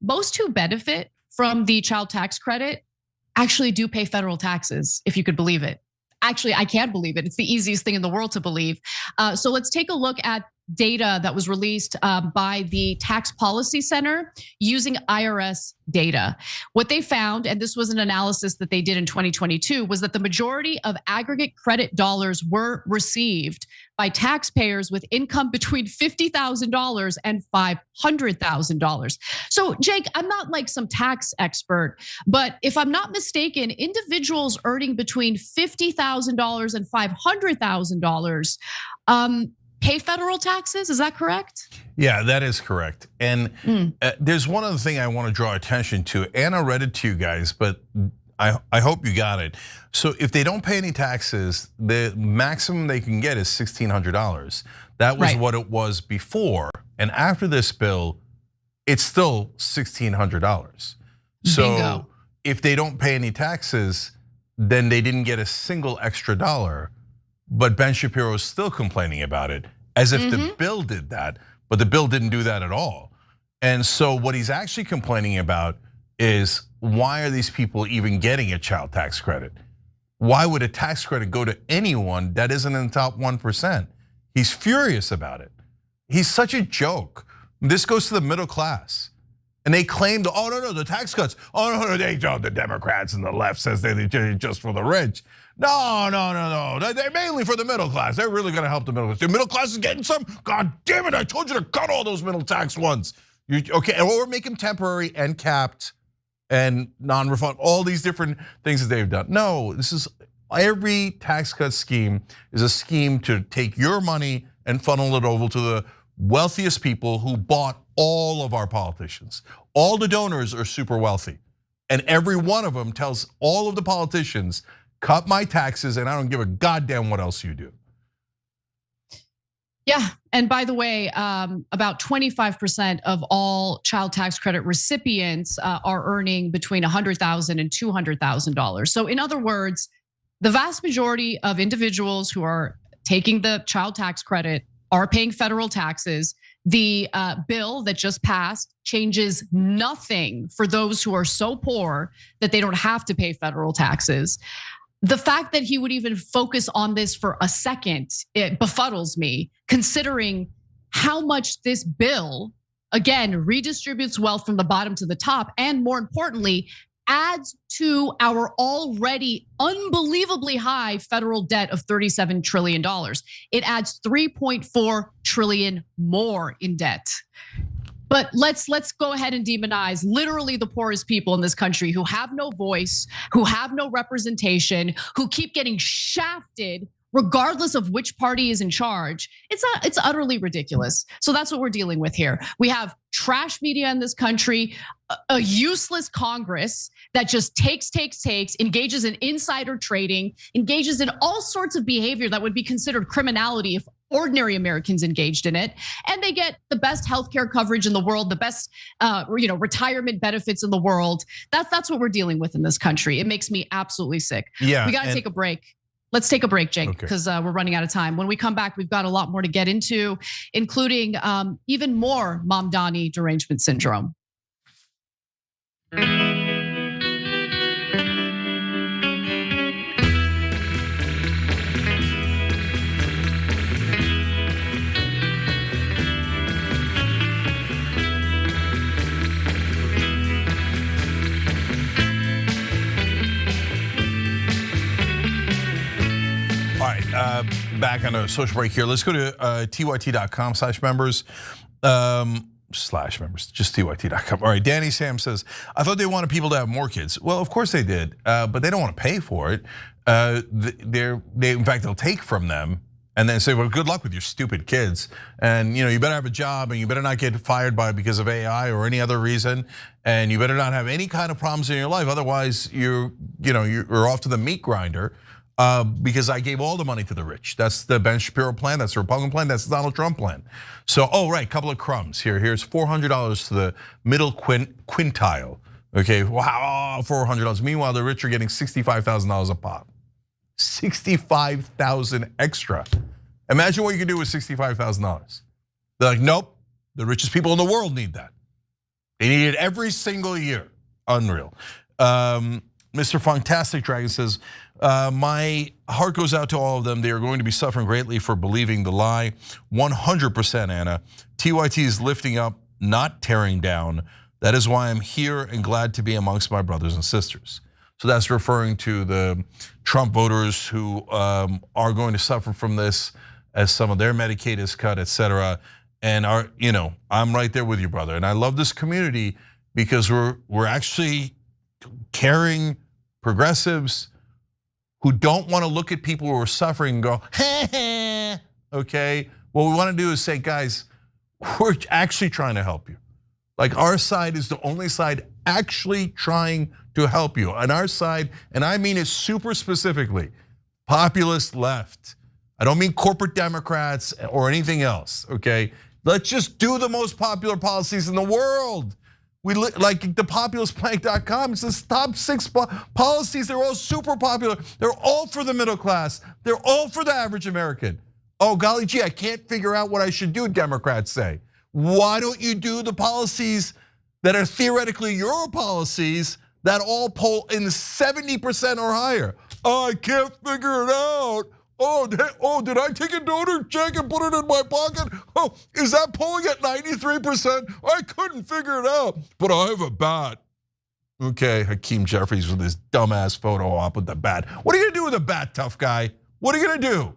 most who benefit from the child tax credit actually do pay federal taxes, if you could believe it. Actually, I can't believe it. It's the easiest thing in the world to believe. So let's take a look at data that was released by the Tax Policy Center using IRS data. What they found, and this was an analysis that they did in 2022, was that the majority of aggregate credit dollars were received by taxpayers with income between $50,000 and $500,000. So, Jake, I'm not like some tax expert, but if I'm not mistaken, individuals earning between $50,000 and $500,000 pay federal taxes. Is that correct? Yeah, that is correct. And there's one other thing I want to draw attention to. Anna read it to you guys, but I hope you got it. So if they don't pay any taxes, the maximum they can get is $1,600. That was what it was before. And after this bill, it's still $1,600. So Bingo. If they don't pay any taxes, then they didn't get a single extra dollar. But Ben Shapiro is still complaining about it as if the bill did that, but the bill didn't do that at all. And so what he's actually complaining about is, why are these people even getting a child tax credit? Why would a tax credit go to anyone that isn't in the top 1%? He's furious about it. He's such a joke. This goes to the middle class. And they claimed, oh no, the tax cuts. Oh no, the Democrats and the left says they're just for the rich. No, they're mainly for the middle class. They're really gonna help the middle class. The middle class is getting some. God damn it, I told you to cut all those middle tax ones. Okay, or make them temporary and capped and non-refund, all these different things that they've done. No, this is, every tax cut scheme is a scheme to take your money and funnel it over to the wealthiest people who bought all of our politicians. All the donors are super wealthy. And every one of them tells all of the politicians, cut my taxes and I don't give a goddamn what else you do. Yeah, and by the way, about 25% of all child tax credit recipients are earning between $100,000 and $200,000. So in other words, the vast majority of individuals who are taking the child tax credit are paying federal taxes. The bill that just passed changes nothing for those who are so poor that they don't have to pay federal taxes. The fact that he would even focus on this for a second, it befuddles me, considering how much this bill, again, redistributes wealth from the bottom to the top, and more importantly, adds to our already unbelievably high federal debt of $37 trillion. It adds 3.4 trillion more in debt. But let's go ahead and demonize literally the poorest people in this country who have no voice, who have no representation, who keep getting shafted regardless of which party is in charge. It's utterly ridiculous. So that's what we're dealing with here. We have trash media in this country, a useless Congress that just takes, engages in insider trading, engages in all sorts of behavior that would be considered criminality if ordinary Americans engaged in it. And they get the best healthcare coverage in the world, the best retirement benefits in the world. That's what we're dealing with in this country. It makes me absolutely sick. Yeah, we gotta take a break. Let's take a break, Jake, because we're running out of time. When we come back, we've got a lot more to get into, including even more Mamdani derangement syndrome. All right, back on a social break here. Let's go to tyt.com/members. /members, just tyt.com. All right, Danny Sam says, I thought they wanted people to have more kids. Well, of course they did, but they don't want to pay for it. In fact, they'll take from them and then say, well, good luck with your stupid kids. And you better have a job and you better not get fired because of AI or any other reason. And you better not have any kind of problems in your life. Otherwise, you're off to the meat grinder. Because I gave all the money to the rich. That's the Ben Shapiro plan, that's the Republican plan, that's the Donald Trump plan. So, right, couple of crumbs here. Here's $400 to the middle quintile. Okay, wow, $400. Meanwhile, the rich are getting $65,000 a pop. $65,000 extra. Imagine what you can do with $65,000. They're like, nope, the richest people in the world need that. They need it every single year. Unreal. Mr. Fantastic Dragon says, My heart goes out to all of them. They are going to be suffering greatly for believing the lie. 100%, Anna. TYT is lifting up, not tearing down. That is why I'm here and glad to be amongst my brothers and sisters. So that's referring to the Trump voters who are going to suffer from this as some of their Medicaid is cut, etc. And I'm right there with you, brother. And I love this community because we're actually caring progressives who don't want to look at people who are suffering and go, okay? What we want to do is say, guys, we're actually trying to help you. Like our side is the only side actually trying to help you. On our side, and I mean it super specifically, populist left. I don't mean corporate Democrats or anything else, okay? Let's just do the most popular policies in the world. Like the populistplank.com, it's the top 6 policies. They're all super popular. They're all for the middle class. They're all for the average American. Oh, golly gee, I can't figure out what I should do, Democrats say. Why don't you do the policies that are theoretically your policies that all poll in 70% or higher? Oh, I can't figure it out. Oh, did I take a donor check and put it in my pocket? Oh, is that polling at 93%? I couldn't figure it out, but I have a bat. Okay, Hakeem Jeffries with his dumbass photo op with the bat. What are you gonna do with a bat, tough guy? What are you gonna do?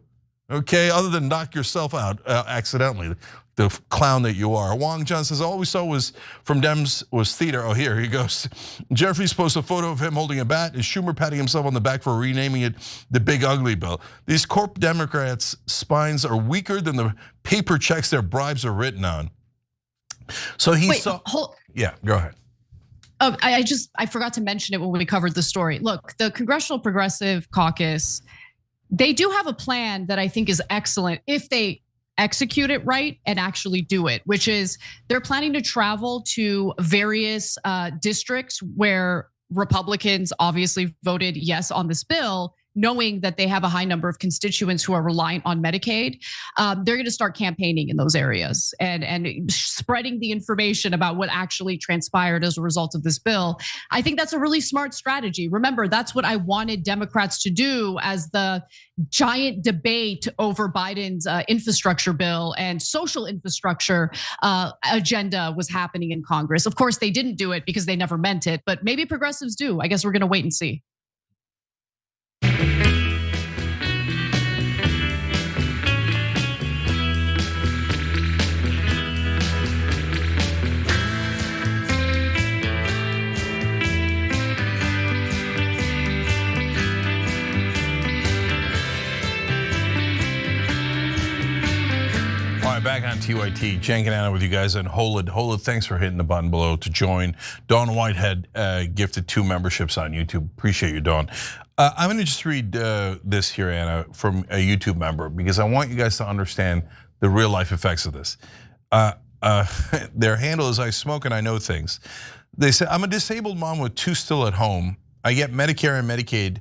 Okay, other than knock yourself out accidentally, the clown that you are. Wong John says, all we saw was from Dems was theater. Oh, here he goes. Jeffries posts a photo of him holding a bat and Schumer patting himself on the back for renaming it the Big Ugly Bill. These corp Democrats' spines are weaker than the paper checks their bribes are written on. So he saw, yeah, go ahead. Oh, I forgot to mention it when we covered the story. Look, the Congressional Progressive Caucus, they do have a plan that I think is excellent if they execute it right and actually do it, which is they're planning to travel to various districts where Republicans obviously voted yes on this bill, knowing that they have a high number of constituents who are reliant on Medicaid. They're gonna start campaigning in those areas and spreading the information about what actually transpired as a result of this bill. I think that's a really smart strategy. Remember, that's what I wanted Democrats to do as the giant debate over Biden's infrastructure bill and social infrastructure agenda was happening in Congress. Of course, they didn't do it because they never meant it, but maybe progressives do. I guess we're gonna wait and see. Back on TYT, Cenk and Anna with you guys, and Holid, thanks for hitting the button below to join. Dawn Whitehead gifted 2 memberships on YouTube. Appreciate you, Dawn. I'm gonna just read this here, Anna, from a YouTube member, because I want you guys to understand the real life effects of this. Their handle is I smoke and I know things. They say, I'm a disabled mom with 2 still at home. I get Medicare and Medicaid.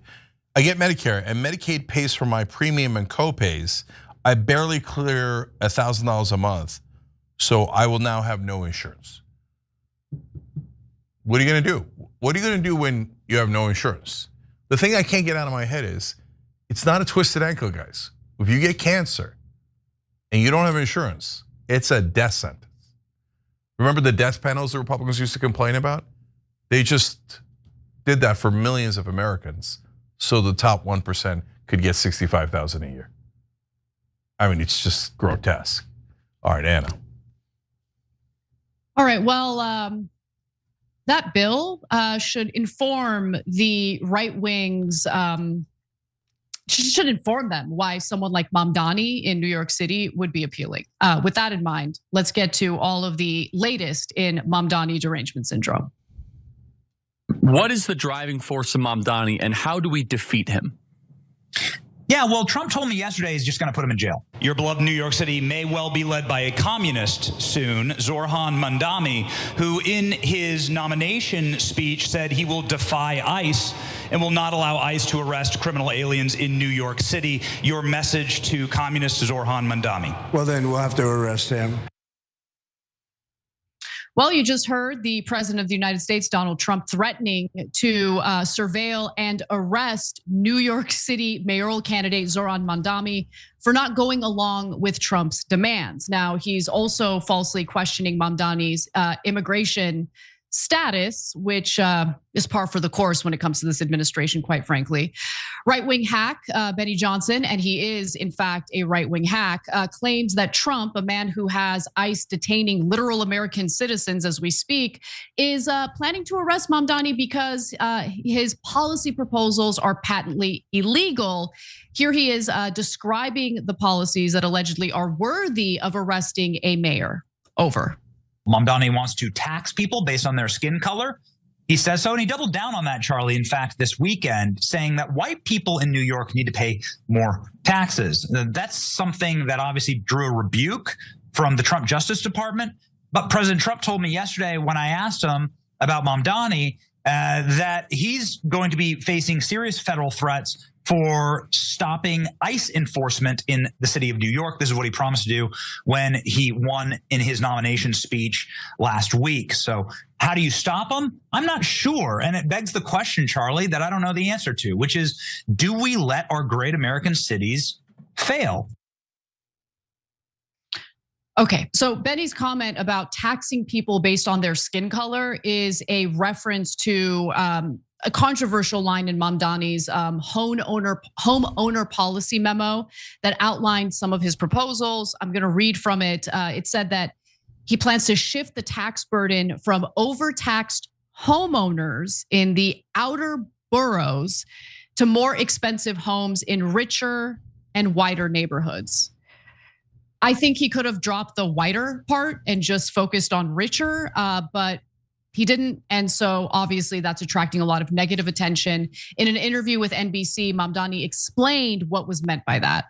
I get Medicare and Medicaid pays for my premium and co-pays. I barely clear $1,000 a month, so I will now have no insurance. What are you gonna do? What are you gonna do when you have no insurance? The thing I can't get out of my head is, it's not a twisted ankle, guys. If you get cancer and you don't have insurance, it's a death sentence. Remember the death panels the Republicans used to complain about? They just did that for millions of Americans, so the top 1% could get $65,000 a year. I mean, it's just grotesque. All right, Anna. All right, well, that bill should inform the right wings, should inform them why someone like Mamdani in New York City would be appealing. With that in mind, let's get to all of the latest in Mamdani derangement syndrome. What is the driving force of Mamdani and how do we defeat him? Yeah, well, Trump told me yesterday he's just going to put him in jail. Your beloved New York City may well be led by a communist soon, Zohran Mamdani, who in his nomination speech said he will defy ICE and will not allow ICE to arrest criminal aliens in New York City. Your message to communist Zohran Mamdani? Well, then we'll have to arrest him. Well, you just heard the president of the United States, Donald Trump, threatening to surveil and arrest New York City mayoral candidate Zohran Mamdani for not going along with Trump's demands. Now, he's also falsely questioning Mamdani's immigration status, which is par for the course when it comes to this administration, quite frankly. Right-wing hack Benny Johnson, and he is in fact a right-wing hack, claims that Trump, a man who has ICE detaining literal American citizens as we speak, is planning to arrest Mamdani because his policy proposals are patently illegal. Here he is describing the policies that allegedly are worthy of arresting a mayor. Over. Mamdani wants to tax people based on their skin color. He says so, and he doubled down on that, Charlie, in fact, this weekend, saying that white people in New York need to pay more taxes. That's something that obviously drew a rebuke from the Trump Justice Department. But President Trump told me yesterday when I asked him about Mamdani that he's going to be facing serious federal threats for stopping ICE enforcement in the city of New York. This is what he promised to do when he won in his nomination speech last week. So how do you stop him? I'm not sure. And it begs the question, Charlie, that I don't know the answer to, which is, do we let our great American cities fail? Okay, so Benny's comment about taxing people based on their skin color is a reference to a controversial line in Mamdani's homeowner policy memo that outlined some of his proposals. I'm gonna read from it. It said that he plans to shift the tax burden from overtaxed homeowners in the outer boroughs to more expensive homes in richer and whiter neighborhoods. I think he could have dropped the whiter part and just focused on richer, but he didn't, and so obviously that's attracting a lot of negative attention. In an interview with NBC, Mamdani explained what was meant by that.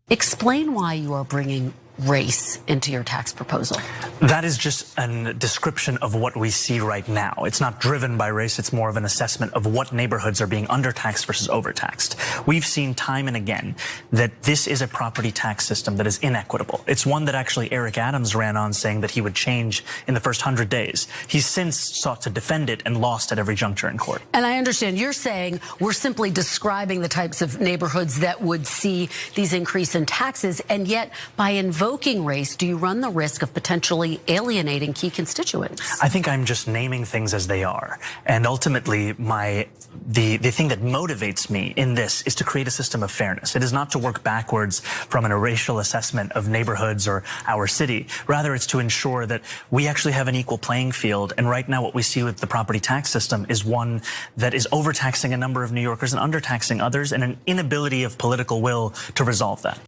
Explain why you are bringing race into your tax proposal. That is just a description of what we see right now. It's not driven by race. It's more of an assessment of what neighborhoods are being undertaxed versus overtaxed. We've seen time and again that this is a property tax system that is inequitable. It's one that actually Eric Adams ran on, saying that he would change in the first 100 days. He's since sought to defend it and lost at every juncture in court. And I understand you're saying we're simply describing the types of neighborhoods that would see these increase in taxes, and yet by invoking race, do you run the risk of potentially alienating key constituents? I think I'm just naming things as they are. And ultimately, the thing that motivates me in this is to create a system of fairness. It is not to work backwards from a racial assessment of neighborhoods or our city. Rather, it's to ensure that we actually have an equal playing field. And right now, what we see with the property tax system is one that is overtaxing a number of New Yorkers and undertaxing others, and an inability of political will to resolve that.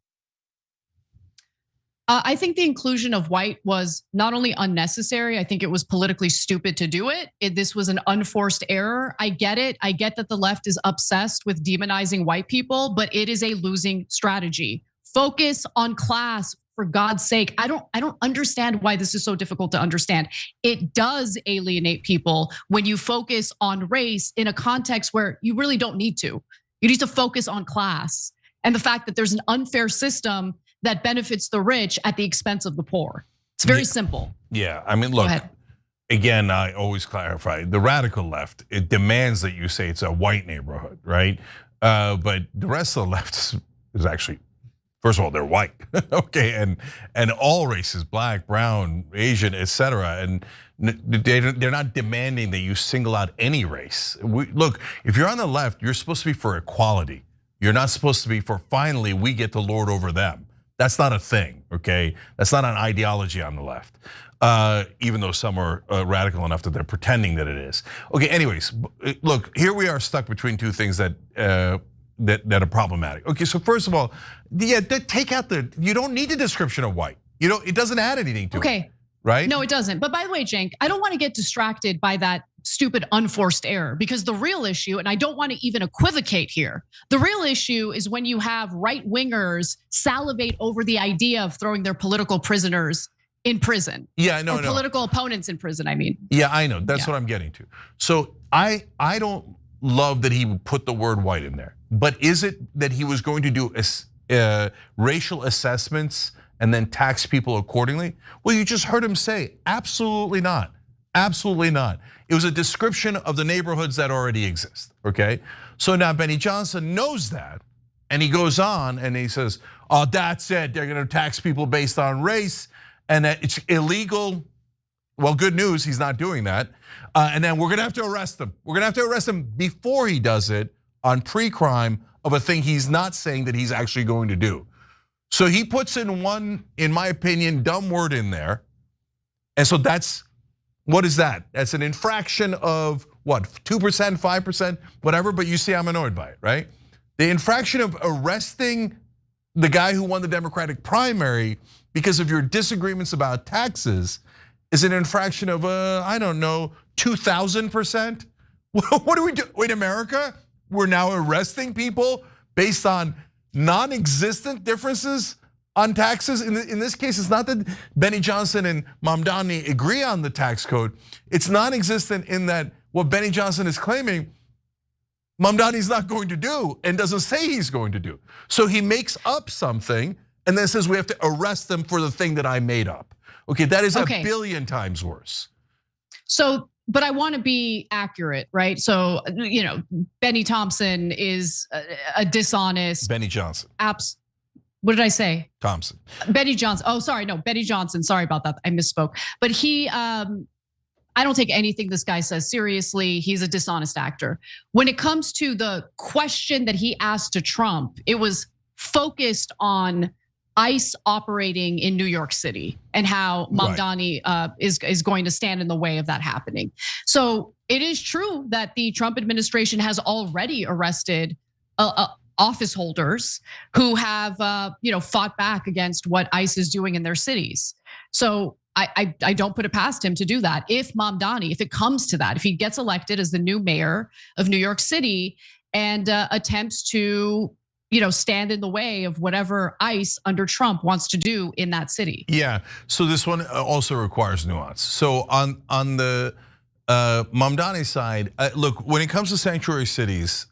I think the inclusion of white was not only unnecessary, I think it was politically stupid to do it. This was an unforced error. I get it. I get that the left is obsessed with demonizing white people, but it is a losing strategy. Focus on class, for God's sake. I don't understand why this is so difficult to understand. It does alienate people when you focus on race in a context where you really don't need to. You need to focus on class and the fact that there's an unfair system that benefits the rich at the expense of the poor. It's very simple. Yeah, I mean, look, again, I always clarify, the radical left, it demands that you say it's a white neighborhood, right? But the rest of the left is actually, first of all, they're white, okay? And all races, black, brown, Asian, etc. And they're not demanding that you single out any race. Look, if you're on the left, you're supposed to be for equality. You're not supposed to be for finally we get to lord over them. That's not a thing, okay? That's not an ideology on the left, even though some are radical enough that they're pretending that it is. Okay, anyways, look, here we are stuck between two things that are problematic. Okay, so first of all, yeah, take out you don't need the description of white. It doesn't add anything to it. Right? No, it doesn't. But by the way, Cenk, I don't want to get distracted by that stupid unforced error, because the real issue, and I don't want to even equivocate here, the real issue is when you have right wingers salivate over the idea of throwing their political prisoners in prison. Yeah, no. Political opponents in prison, I mean. Yeah, I know. That's what I'm getting to. So I don't love that he put the word white in there, but is it that he was going to do racial assessments and then tax people accordingly? Well, you just heard him say, absolutely not. Absolutely not. It was a description of the neighborhoods that already exist, okay? So now Benny Johnson knows that, and he goes on and he says, oh, that's it, they're gonna tax people based on race, and that it's illegal. Well, good news, he's not doing that. And then we're gonna have to arrest him. We're gonna have to arrest him before he does it on pre-crime of a thing he's not saying that he's actually going to do. So he puts in one, in my opinion, dumb word in there. And so what is that? That's an infraction of what, 2%, 5%, whatever, but you see I'm annoyed by it, right? The infraction of arresting the guy who won the Democratic primary because of your disagreements about taxes is an infraction of, I don't know, 2,000%? What do we do in America? We're now arresting people based on non-existent differences on taxes. In this case, it's not that Benny Johnson and Mamdani agree on the tax code. It's non-existent in that what Benny Johnson is claiming, Mamdani's not going to do and doesn't say he's going to do. So he makes up something and then says we have to arrest them for the thing that I made up. Okay, that is a billion times worse. So, but I want to be accurate, right? So, Benny Thompson is a dishonest. Benny Johnson. What did I say? Thompson. Benny Johnson. Oh, sorry, no, Benny Johnson. Sorry about that. I misspoke. But I don't take anything this guy says seriously. He's a dishonest actor. When it comes to the question that he asked to Trump, it was focused on ICE operating in New York City and how Mamdani is going to stand in the way of that happening. So it is true that the Trump administration has already arrested office holders who have fought back against what ICE is doing in their cities. So I don't put it past him to do that. If Mamdani, if it comes to that, if he gets elected as the new mayor of New York City and attempts to stand in the way of whatever ICE under Trump wants to do in that city. Yeah, so this one also requires nuance. So on the Mamdani side, look, when it comes to sanctuary cities,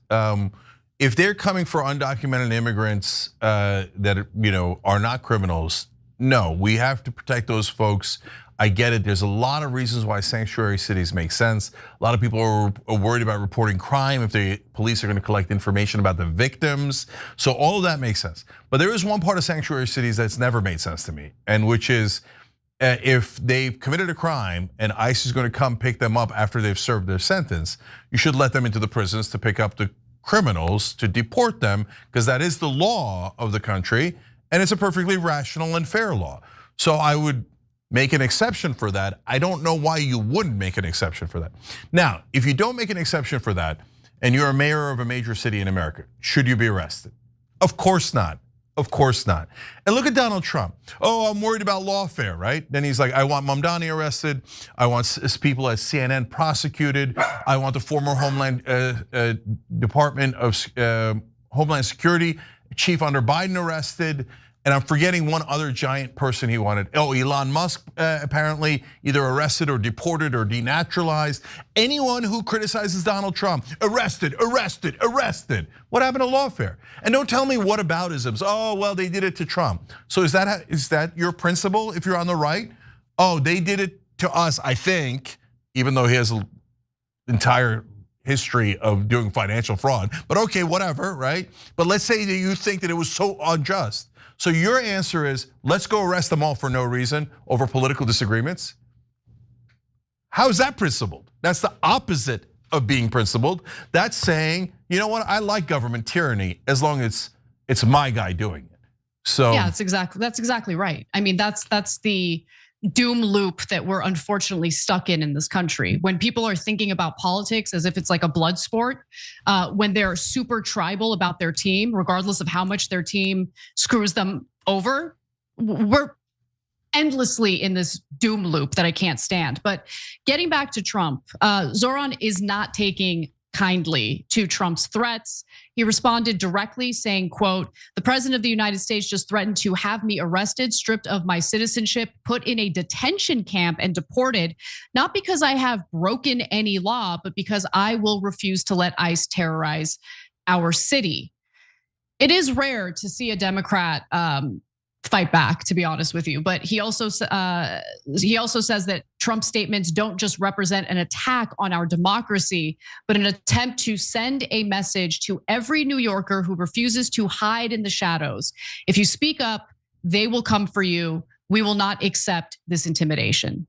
if they're coming for undocumented immigrants that are not criminals, no, we have to protect those folks. I get it. There's a lot of reasons why sanctuary cities make sense. A lot of people are worried about reporting crime if the police are going to collect information about the victims. So all of that makes sense. But there is one part of sanctuary cities that's never made sense to me, and which is if they've committed a crime and ICE is going to come pick them up after they've served their sentence, you should let them into the prisons to pick up the criminals, to deport them, because that is the law of the country, and it's a perfectly rational and fair law. So I would make an exception for that. I don't know why you wouldn't make an exception for that. Now, if you don't make an exception for that, and you're a mayor of a major city in America, should you be arrested? Of course not. Of course not. And look at Donald Trump. Oh, I'm worried about lawfare, right? Then he's like, I want Mamdani arrested. I want people at CNN prosecuted. I want the former Department of Homeland Security chief under Biden arrested. And I'm forgetting one other giant person he wanted. Oh, Elon Musk apparently either arrested or deported or denaturalized. Anyone who criticizes Donald Trump, arrested, arrested, arrested. What happened to lawfare? And don't tell me whataboutisms. Oh, well, they did it to Trump. So is that your principle if you're on the right? Oh, they did it to us, I think, even though he has an entire history of doing financial fraud. But okay, whatever, right? But let's say that you think that it was so unjust. So your answer is, let's go arrest them all for no reason over political disagreements? How is that principled? That's the opposite of being principled. That's saying, you know what, I like government tyranny as long as it's my guy doing it. So yeah, that's exactly right. I mean, that's the doom loop that we're unfortunately stuck in this country. When people are thinking about politics as if it's like a blood sport, when they're super tribal about their team, regardless of how much their team screws them over, we're endlessly in this doom loop that I can't stand. But getting back to Trump, Zohran is not taking kindly to Trump's threats. He responded directly saying, quote, "The president of the United States just threatened to have me arrested, stripped of my citizenship, put in a detention camp and deported, not because I have broken any law, but because I will refuse to let ICE terrorize our city." It is rare to see a Democrat fight back, to be honest with you. But he also says that Trump's statements don't just represent an attack on our democracy, but an attempt to send a message to every New Yorker who refuses to hide in the shadows. If you speak up, they will come for you. We will not accept this intimidation.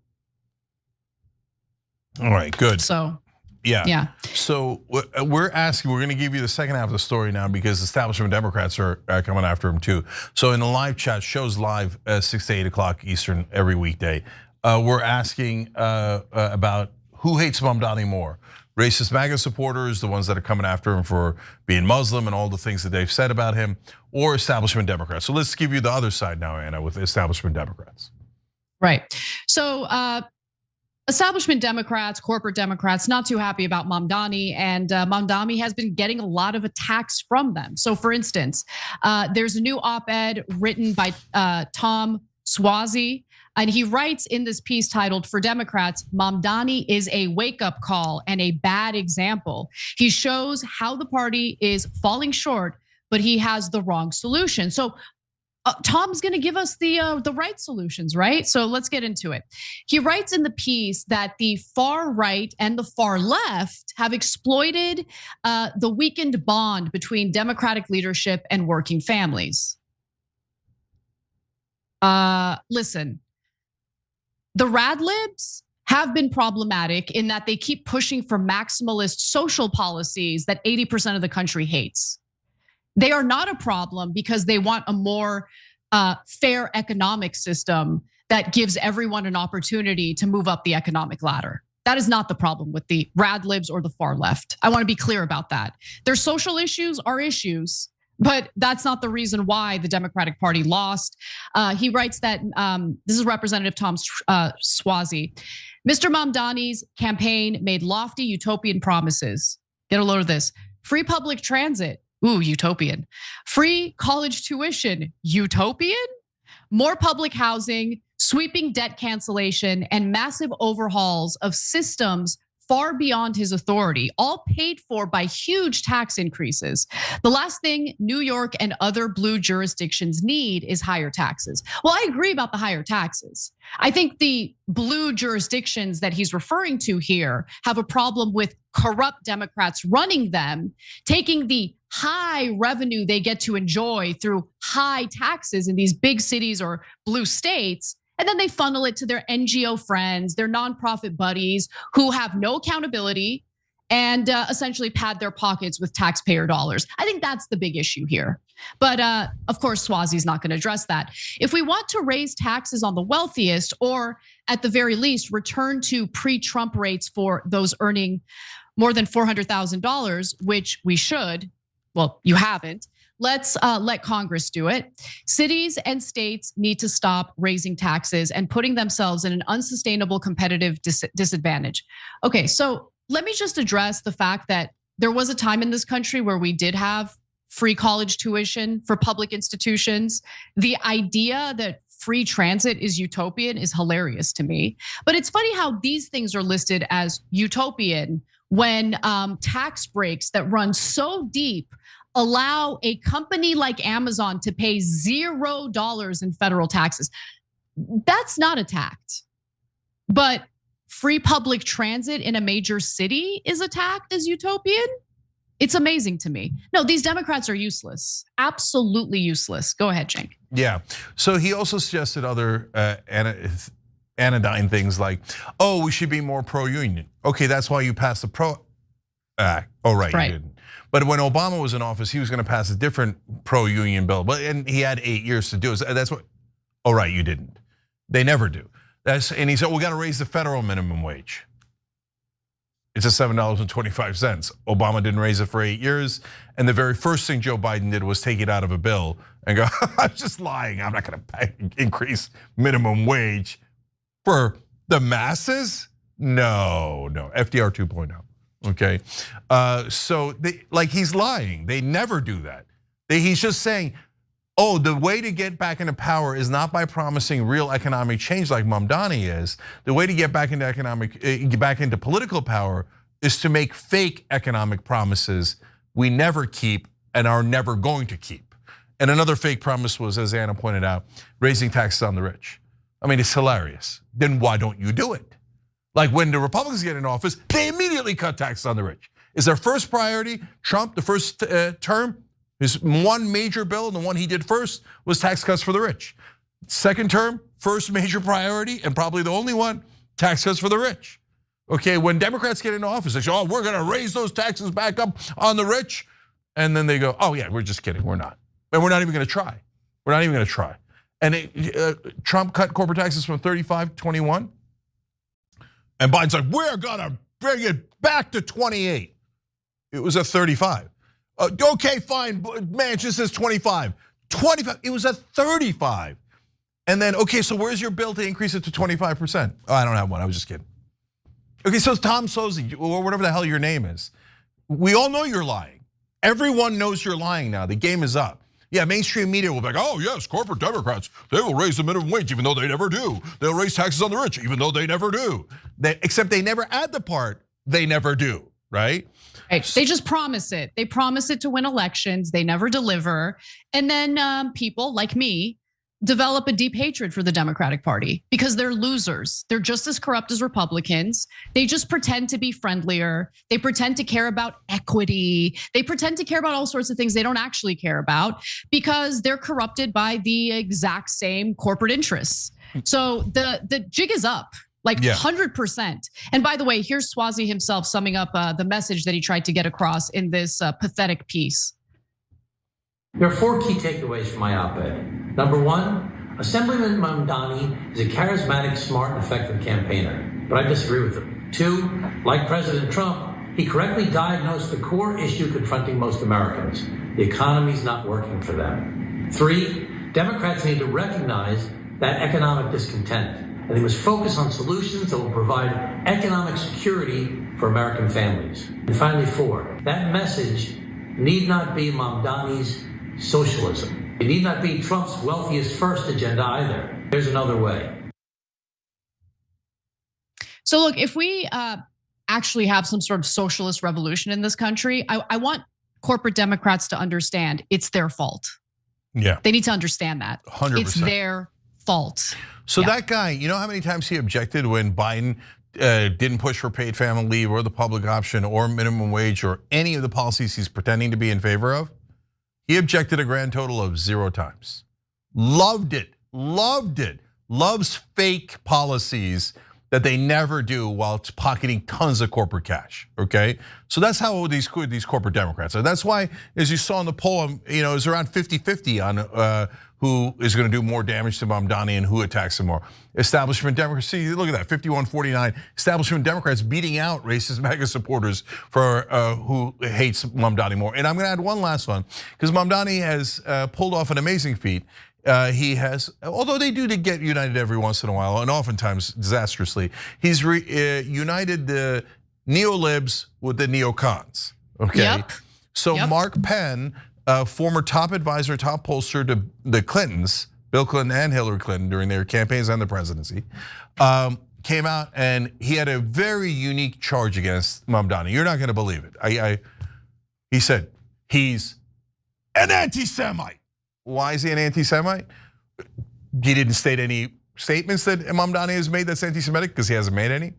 All right, good. So, yeah. So we're going to give you the second half of the story now because establishment Democrats are coming after him too. So in the live chat, shows live 6 to 8 o'clock Eastern every weekday. We're asking about who hates Mamdani more. Racist MAGA supporters, the ones that are coming after him for being Muslim and all the things that they've said about him, or establishment Democrats. So let's give you the other side now, Anna, with establishment Democrats. Right. So establishment Democrats, corporate Democrats, not too happy about Mamdani, and Mamdani has been getting a lot of attacks from them. So for instance, there's a new op-ed written by Tom Swazi, and he writes in this piece titled, "For Democrats, Mamdani is a wake-up call and a bad example. He shows how the party is falling short, but he has the wrong solution." So Tom's gonna give us the right solutions, right? So let's get into it. He writes in the piece that the far right and the far left have exploited the weakened bond between Democratic leadership and working families. Listen, the libs have been problematic in that they keep pushing for maximalist social policies that 80% of the country hates. They are not a problem because they want a more fair economic system that gives everyone an opportunity to move up the economic ladder. That is not the problem with the libs or the far left. I want to be clear about that. Their social issues are issues, but that's not the reason why the Democratic Party lost. He writes that, this is Representative Tom Swazi. Mr. Mamdani's campaign made lofty utopian promises. Get a load of this. Free public transit. Ooh, utopian. Free college tuition, utopian? More public housing, sweeping debt cancellation, and massive overhauls of systems far beyond his authority, all paid for by huge tax increases. The last thing New York and other blue jurisdictions need is higher taxes. Well, I agree about the higher taxes. I think the blue jurisdictions that he's referring to here have a problem with corrupt Democrats running them, taking the high revenue they get to enjoy through high taxes in these big cities or blue states, and then they funnel it to their NGO friends, their nonprofit buddies who have no accountability and essentially pad their pockets with taxpayer dollars. I think that's the big issue here. But of course, Swazi's not going to address that. If we want to raise taxes on the wealthiest, or at the very least, return to pre-Trump rates for those earning more than $400,000, which we should, well, you haven't. Let's let Congress do it. Cities and states need to stop raising taxes and putting themselves in an unsustainable competitive disadvantage. Okay, so let me just address the fact that there was a time in this country where we did have free college tuition for public institutions. The idea that free transit is utopian is hilarious to me. But it's funny how these things are listed as utopian when tax breaks that run so deep allow a company like Amazon to pay $0 in federal taxes. That's not a tax. But free public transit in a major city is attacked as utopian? It's amazing to me. No, these Democrats are useless, absolutely useless. Go ahead, Cenk. Yeah, so he also suggested other anodyne things like, oh, we should be more pro-union. Okay, that's why you passed the PRO Act. Oh, right, you didn't. But when Obama was in office, he was going to pass a different pro-union bill, and he had 8 years to do it. That's what. Oh, right, you didn't. They never do. And he said we got to raise the federal minimum wage. It's at $7.25. Obama didn't raise it for 8 years, and the very first thing Joe Biden did was take it out of a bill and go, "I'm just lying. I'm not going to increase minimum wage for the masses." No, FDR 2.0. Okay, so he's lying. They never do that. He's just saying, oh, the way to get back into power is not by promising real economic change like Mamdani is. The way to get back into political power is to make fake economic promises we never keep and are never going to keep. And another fake promise was, as Anna pointed out, raising taxes on the rich. I mean, it's hilarious. Then why don't you do it? Like when the Republicans get in office, they immediately cut taxes on the rich. Is their first priority, Trump, the first term, his one major bill, and the one he did first was tax cuts for the rich. Second term, first major priority, and probably the only one, tax cuts for the rich. Okay, when Democrats get into office, they say, oh, we're gonna raise those taxes back up on the rich. And then they go, oh yeah, we're just kidding, we're not. And we're not even gonna try. We're not even gonna try. And Trump cut corporate taxes from 35 to 21. And Biden's like, we're gonna bring it back to 28. It was at 35. Okay, fine, Manchin says 25. 25, it was at 35. And then, okay, so where's your bill to increase it to 25%? Oh, I don't have one, I was just kidding. Okay, so Tom Sozi, or whatever the hell your name is, we all know you're lying. Everyone knows you're lying now, the game is up. Yeah, mainstream media will be like, oh yes, corporate Democrats, they will raise the minimum wage even though they never do. They'll raise taxes on the rich even though they never do. Except they never add the part, they never do, right? Right. They just promise it. They promise it to win elections, they never deliver. And then people like me develop a deep hatred for the Democratic Party because they're losers. They're just as corrupt as Republicans. They just pretend to be friendlier. They pretend to care about equity. They pretend to care about all sorts of things they don't actually care about because they're corrupted by the exact same corporate interests. So the jig is up. Like 100%. And by the way, here's Swazi himself summing up the message that he tried to get across in this pathetic piece. There are 4 key takeaways from my op-ed. Number 1, Assemblyman Mamdani is a charismatic, smart, and effective campaigner, but I disagree with him. 2, like President Trump, he correctly diagnosed the core issue confronting most Americans. The economy's not working for them. 3, Democrats need to recognize that economic discontent, and they must focus on solutions that will provide economic security for American families. And finally, 4, that message need not be Mamdani's socialism. It need not be Trump's wealthiest first agenda either. There's another way. So look, if we actually have some sort of socialist revolution in this country, I want corporate Democrats to understand it's their fault. Yeah. They need to understand that. 100%. It's their fault. So that guy, you know how many times he objected when Biden didn't push for paid family leave or the public option or minimum wage or any of the policies he's pretending to be in favor of? He objected a grand total of 0 times. Loved it, loved it. Loves fake policies that they never do while it's pocketing tons of corporate cash, okay? So that's how these corporate Democrats are. That's why, as you saw in the poll, it's around 50-50 on who is gonna do more damage to Mamdani and who attacks him more. Establishment Democrats, see, look at that, 51-49. Establishment Democrats beating out racist MAGA supporters for who hates Mamdani more. And I'm gonna add one last one, because Mamdani has pulled off an amazing feat. He has, although they do get united every once in a while, and oftentimes disastrously, he's united the neo-libs with the neocons, okay? Yep. So Mark Penn, former top advisor, top pollster to the Clintons, Bill Clinton and Hillary Clinton during their campaigns and the presidency, came out and he had a very unique charge against Mamdani. You're not gonna believe it. He said, he's an anti-Semite. Why is he an anti-Semite? He didn't state any statements that Mamdani has made that's anti-Semitic because he hasn't made any.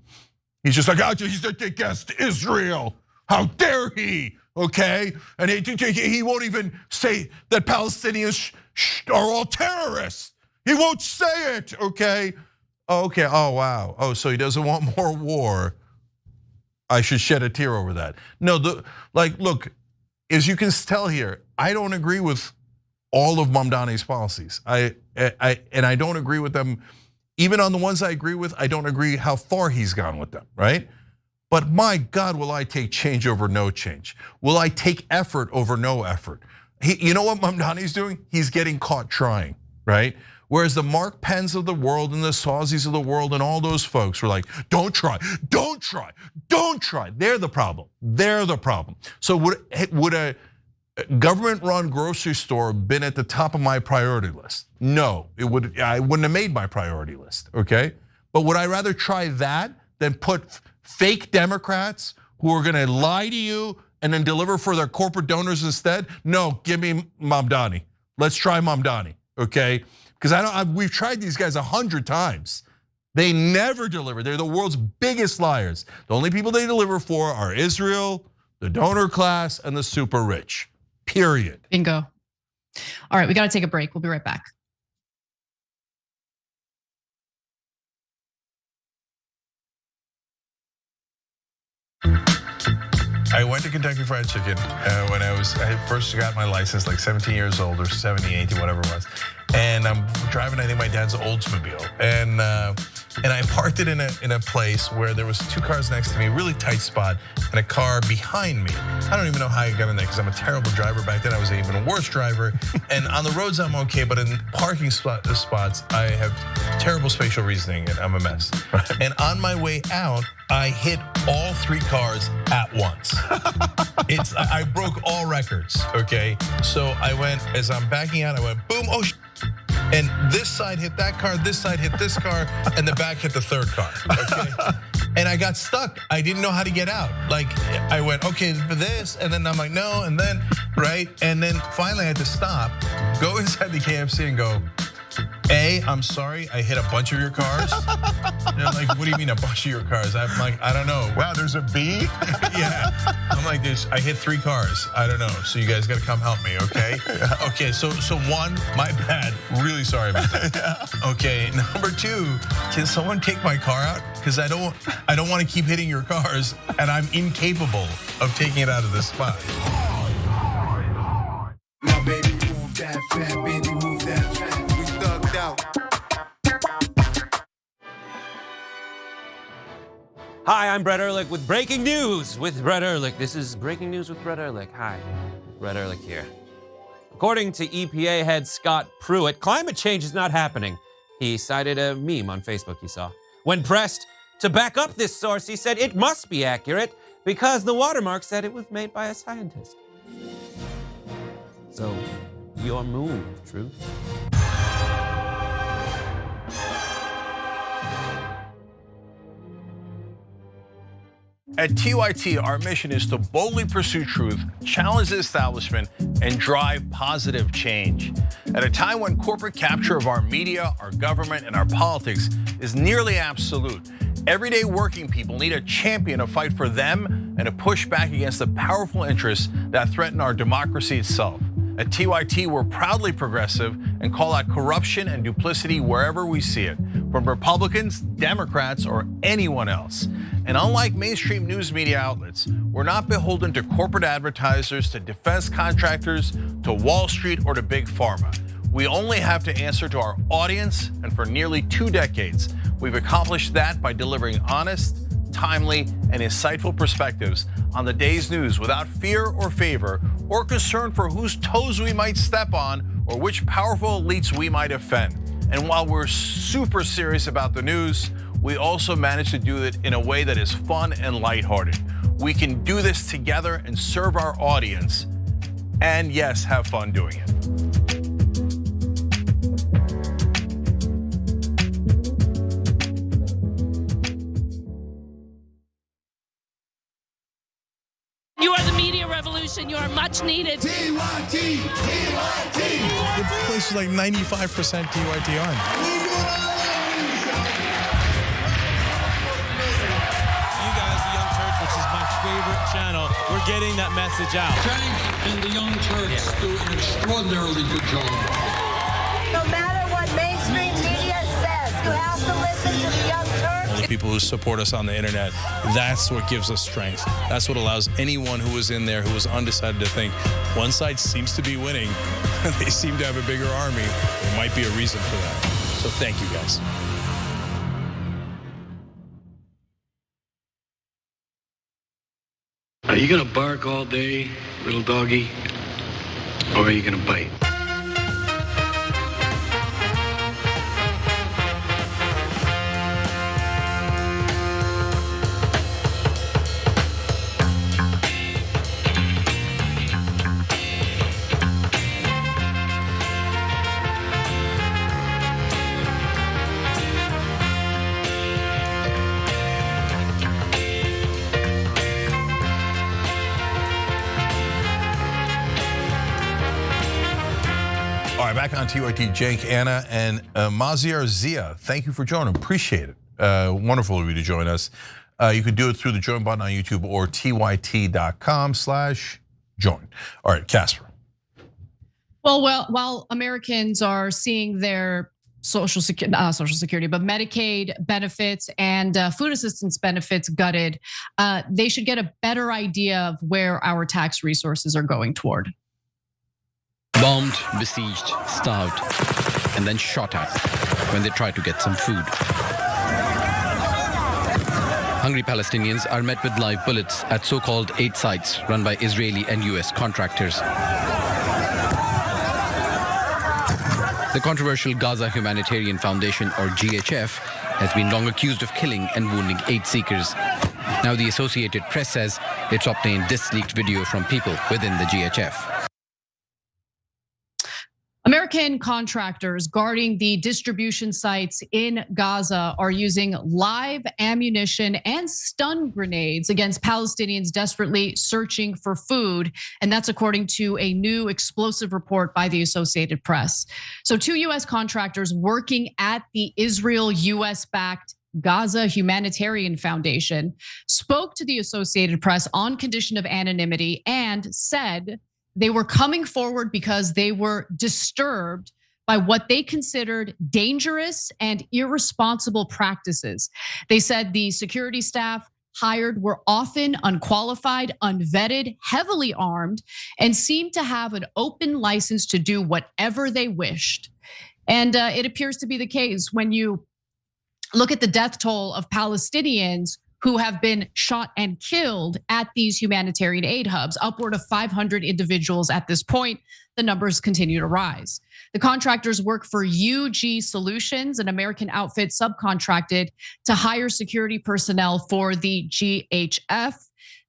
He's just like, he's against Israel. How dare he? Okay, and he won't even say that Palestinians are all terrorists. He won't say it, okay? Okay, oh wow, so he doesn't want more war. I should shed a tear over that. No, look, as you can tell here, I don't agree with all of Mamdani's policies. I don't agree with them. Even on the ones I agree with, I don't agree how far he's gone with them, right? But my God, will I take change over no change? Will I take effort over no effort? You know what Mamdani's doing? He's getting caught trying, right? Whereas the Mark Penns of the world and the Sawsies of the world and all those folks were like, don't try, don't try, don't try. They're the problem, they're the problem. So would a government-run grocery store been at the top of my priority list? No, I wouldn't have made my priority list, okay? But would I rather try that than put fake Democrats who are gonna lie to you and then deliver for their corporate donors instead? No, give me Mamdani. let's try Mamdani, okay? Because we've tried these guys 100 times. They never deliver. They're the world's biggest liars. The only people they deliver for are Israel, the donor class, and the super rich, period. Bingo. All right, we gotta take a break. We'll be right back. I went to Kentucky Fried Chicken when I first got my license, like 17 years old or 17, 18, whatever it was. And I'm driving, I think, my dad's Oldsmobile. And I parked it in a place where there was 2 cars next to me, really tight spot, and a car behind me. I don't even know how I got in there because I'm a terrible driver. Back then I was an even worse driver. And on the roads I'm okay, but in parking spots, I have terrible spatial reasoning and I'm a mess. And on my way out, I hit all 3 cars at once. I broke all records, okay? So I went, as I'm backing out, I went boom, oh, and this side hit that car, this side hit this car, and the back hit the 3rd car, okay? And I got stuck. I didn't know how to get out. Like, I went, okay, for this, and then I'm like, no, and then, right? And then finally I had to stop, go inside the KFC and go, I'm sorry, I hit a bunch of your cars. They're like, what do you mean a bunch of your cars? I'm like, I don't know. Wow, there's a B? Yeah. I'm like, I hit 3 cars. I don't know. So you guys gotta come help me, okay? Okay, so 1, my bad. Really sorry about that. Okay, number 2, can someone take my car out? Because I don't want to keep hitting your cars, and I'm incapable of taking it out of this spot. Now baby, move that fat, baby, move that fat. Out. Hi, I'm Brett Ehrlich with breaking news with Brett Ehrlich. This is breaking news with Brett Ehrlich. Hi, Brett Ehrlich here. According to EPA head Scott Pruitt, climate change is not happening. He cited a meme on Facebook he saw. When pressed to back up this source, he said it must be accurate because the watermark said it was made by a scientist. So, your move, Truth. At TYT, our mission is to boldly pursue truth, challenge the establishment, and drive positive change. At a time when corporate capture of our media, our government, and our politics is nearly absolute, everyday working people need a champion to fight for them and to push back against the powerful interests that threaten our democracy itself. At TYT, we're proudly progressive and call out corruption and duplicity wherever we see it, from Republicans, Democrats, or anyone else. And unlike mainstream news media outlets, we're not beholden to corporate advertisers, to defense contractors, to Wall Street, or to big pharma. We only have to answer to our audience, and for nearly 2 decades, we've accomplished that by delivering honest, timely, and insightful perspectives on the day's news without fear or favor or concern for whose toes we might step on or which powerful elites we might offend. And while we're super serious about the news, we also manage to do it in a way that is fun and lighthearted. We can do this together and serve our audience, and yes, have fun doing it. You are the media revolution. You are much needed. TYT, TYT. The place is like 95% TYT on. Favorite channel, we're getting that message out. Cenk and the Young Turks do an extraordinarily good job. No matter what mainstream media says, you have to listen to the Young Turks. The people who support us on the internet, that's what gives us strength. That's what allows anyone who was in there who was undecided to think one side seems to be winning, they seem to have a bigger army. There might be a reason for that. So thank you guys. Are you gonna bark all day, little doggy? Or are you gonna bite? right, back on TYT, Cenk, Anna, and Maziar Zia. Thank you for joining. Appreciate it. Wonderful of you to join us. You can do it through the join button on YouTube or tyt.com/join. All right, Casper. Well, while Americans are seeing their Social Security, but Medicaid benefits and food assistance benefits gutted, they should get a better idea of where our tax resources are going toward. Bombed, besieged, starved, and then shot at when they try to get some food. Hungry Palestinians are met with live bullets at so-called aid sites run by Israeli and US contractors. The controversial Gaza Humanitarian Foundation, or GHF, has been long accused of killing and wounding aid seekers. Now the Associated Press says it's obtained this leaked video from people within the GHF. American contractors guarding the distribution sites in Gaza are using live ammunition and stun grenades against Palestinians desperately searching for food. And that's according to a new explosive report by the Associated Press. So 2 US contractors working at the Israel-US-backed Gaza Humanitarian Foundation spoke to the Associated Press on condition of anonymity and said they were coming forward because they were disturbed by what they considered dangerous and irresponsible practices. They said the security staff hired were often unqualified, unvetted, heavily armed, and seemed to have an open license to do whatever they wished. And it appears to be the case when you look at the death toll of Palestinians who have been shot and killed at these humanitarian aid hubs, upward of 500 individuals at this point. The numbers continue to rise. The contractors work for UG Solutions, an American outfit subcontracted to hire security personnel for the GHF.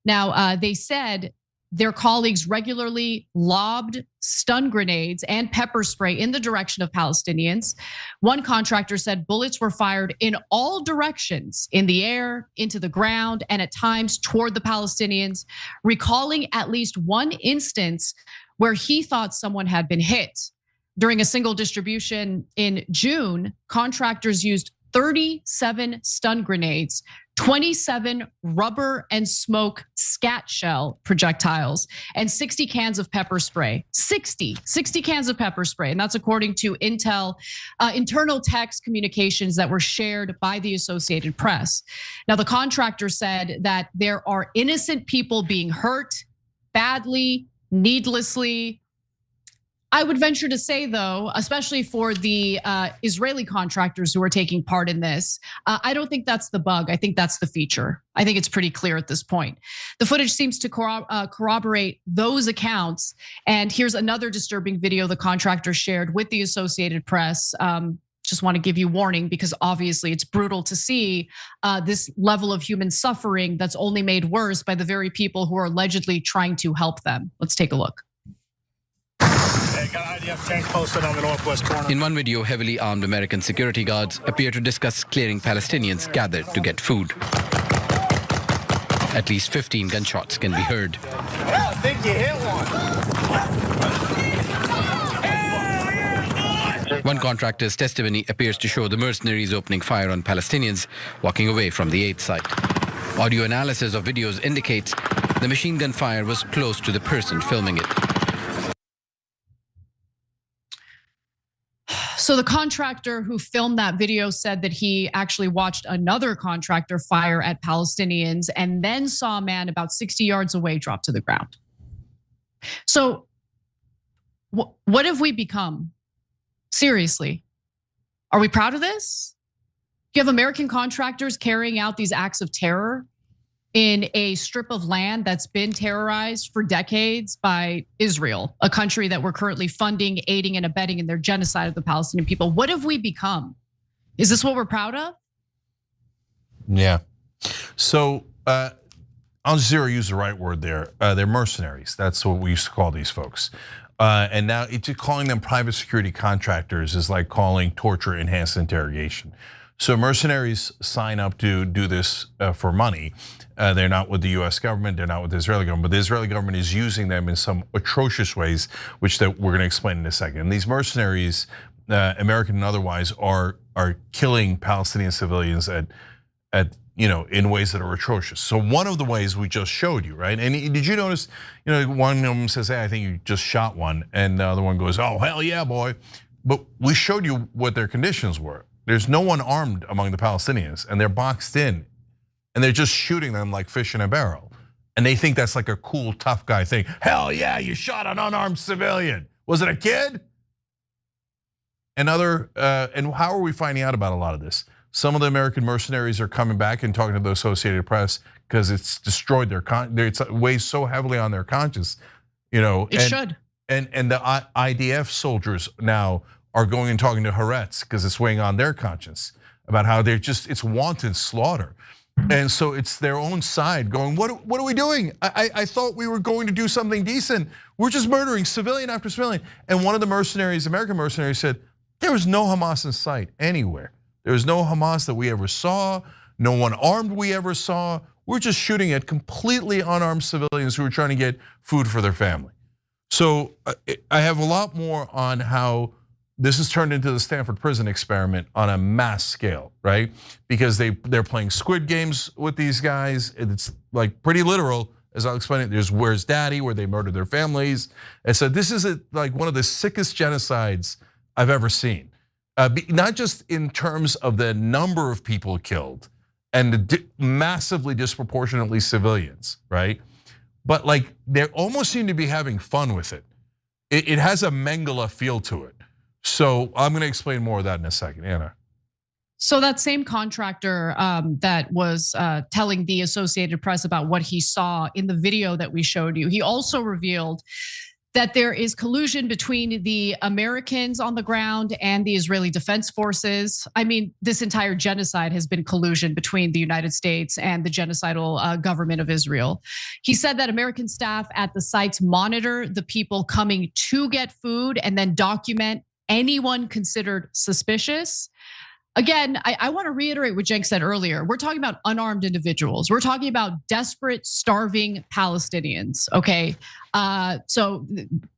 Now, they said their colleagues regularly lobbed stun grenades and pepper spray in the direction of Palestinians. One contractor said bullets were fired in all directions, in the air, into the ground, and at times toward the Palestinians, recalling at least one instance where he thought someone had been hit. During a single distribution in June, contractors used 37 stun grenades, 27 rubber and smoke scat shell projectiles, and 60 cans of pepper spray. 60 cans of pepper spray. And that's according to internal text communications that were shared by the Associated Press. Now, the contractor said that there are innocent people being hurt badly, needlessly. I would venture to say, though, especially for the Israeli contractors who are taking part in this, I don't think that's the bug. I think that's the feature. I think it's pretty clear at this point. The footage seems to corroborate those accounts. And here's another disturbing video the contractor shared with the Associated Press. Just want to give you warning because obviously it's brutal to see this level of human suffering that's only made worse by the very people who are allegedly trying to help them. Let's take a look. In one video, heavily armed American security guards appear to discuss clearing Palestinians gathered to get food. At least 15 gunshots can be heard. I think you hit one. One contractor's testimony appears to show the mercenaries opening fire on Palestinians walking away from the aid site. Audio analysis of videos indicates the machine gun fire was close to the person filming it. So the contractor who filmed that video said that he actually watched another contractor fire at Palestinians and then saw a man about 60 yards away drop to the ground. So what have we become? Seriously, are we proud of this? You have American contractors carrying out these acts of terror in a strip of land that's been terrorized for decades by Israel, a country that we're currently funding, aiding, and abetting in their genocide of the Palestinian people. What have we become? Is this what we're proud of? Yeah. So Al Jazeera used the right word there. They're mercenaries. That's what we used to call these folks. And now calling them private security contractors is like calling torture enhanced interrogation. So mercenaries sign up to do this for money. They're not with the US government, they're not with the Israeli government, but the Israeli government is using them in some atrocious ways, which we're gonna explain in a second. And these mercenaries, American and otherwise, are killing Palestinian civilians in ways that are atrocious. So one of the ways we just showed you, right? And did you notice, one of them says, hey, I think you just shot one. And the other one goes, oh, hell yeah, boy. But we showed you what their conditions were. There's no one armed among the Palestinians, and they're boxed in. And they're just shooting them like fish in a barrel. And they think that's like a cool, tough guy thing. Hell yeah, you shot an unarmed civilian. Was it a kid? And how are we finding out about a lot of this? Some of the American mercenaries are coming back and talking to the Associated Press because it's destroyed their it weighs so heavily on their conscience, It should. And the IDF soldiers now are going and talking to Haaretz because it's weighing on their conscience about how it's wanton slaughter. And so it's their own side going, what are we doing? I thought we were going to do something decent. We're just murdering civilian after civilian. And one of the mercenaries, American mercenaries, said, there was no Hamas in sight anywhere. There was no Hamas that we ever saw, no one armed we ever saw. We're just shooting at completely unarmed civilians who are trying to get food for their family. So I have a lot more on how this has turned into the Stanford prison experiment on a mass scale, right? Because they're playing Squid Games with these guys. It's like pretty literal, as I'll explain it. There's Where's Daddy, where they murder their families. And so this is like one of the sickest genocides I've ever seen. Not just in terms of the number of people killed and massively disproportionately civilians, right? But like they almost seem to be having fun with it. It has a Mengele feel to it. So I'm gonna explain more of that in a second, Anna. So that same contractor that was telling the Associated Press about what he saw in the video that we showed you, he also revealed that there is collusion between the Americans on the ground and the Israeli Defense Forces. I mean, this entire genocide has been collusion between the United States and the genocidal government of Israel. He said that American staff at the sites monitor the people coming to get food and then document anyone considered suspicious. Again, I want to reiterate what Cenk said earlier. We're talking about unarmed individuals. We're talking about desperate, starving Palestinians, okay? So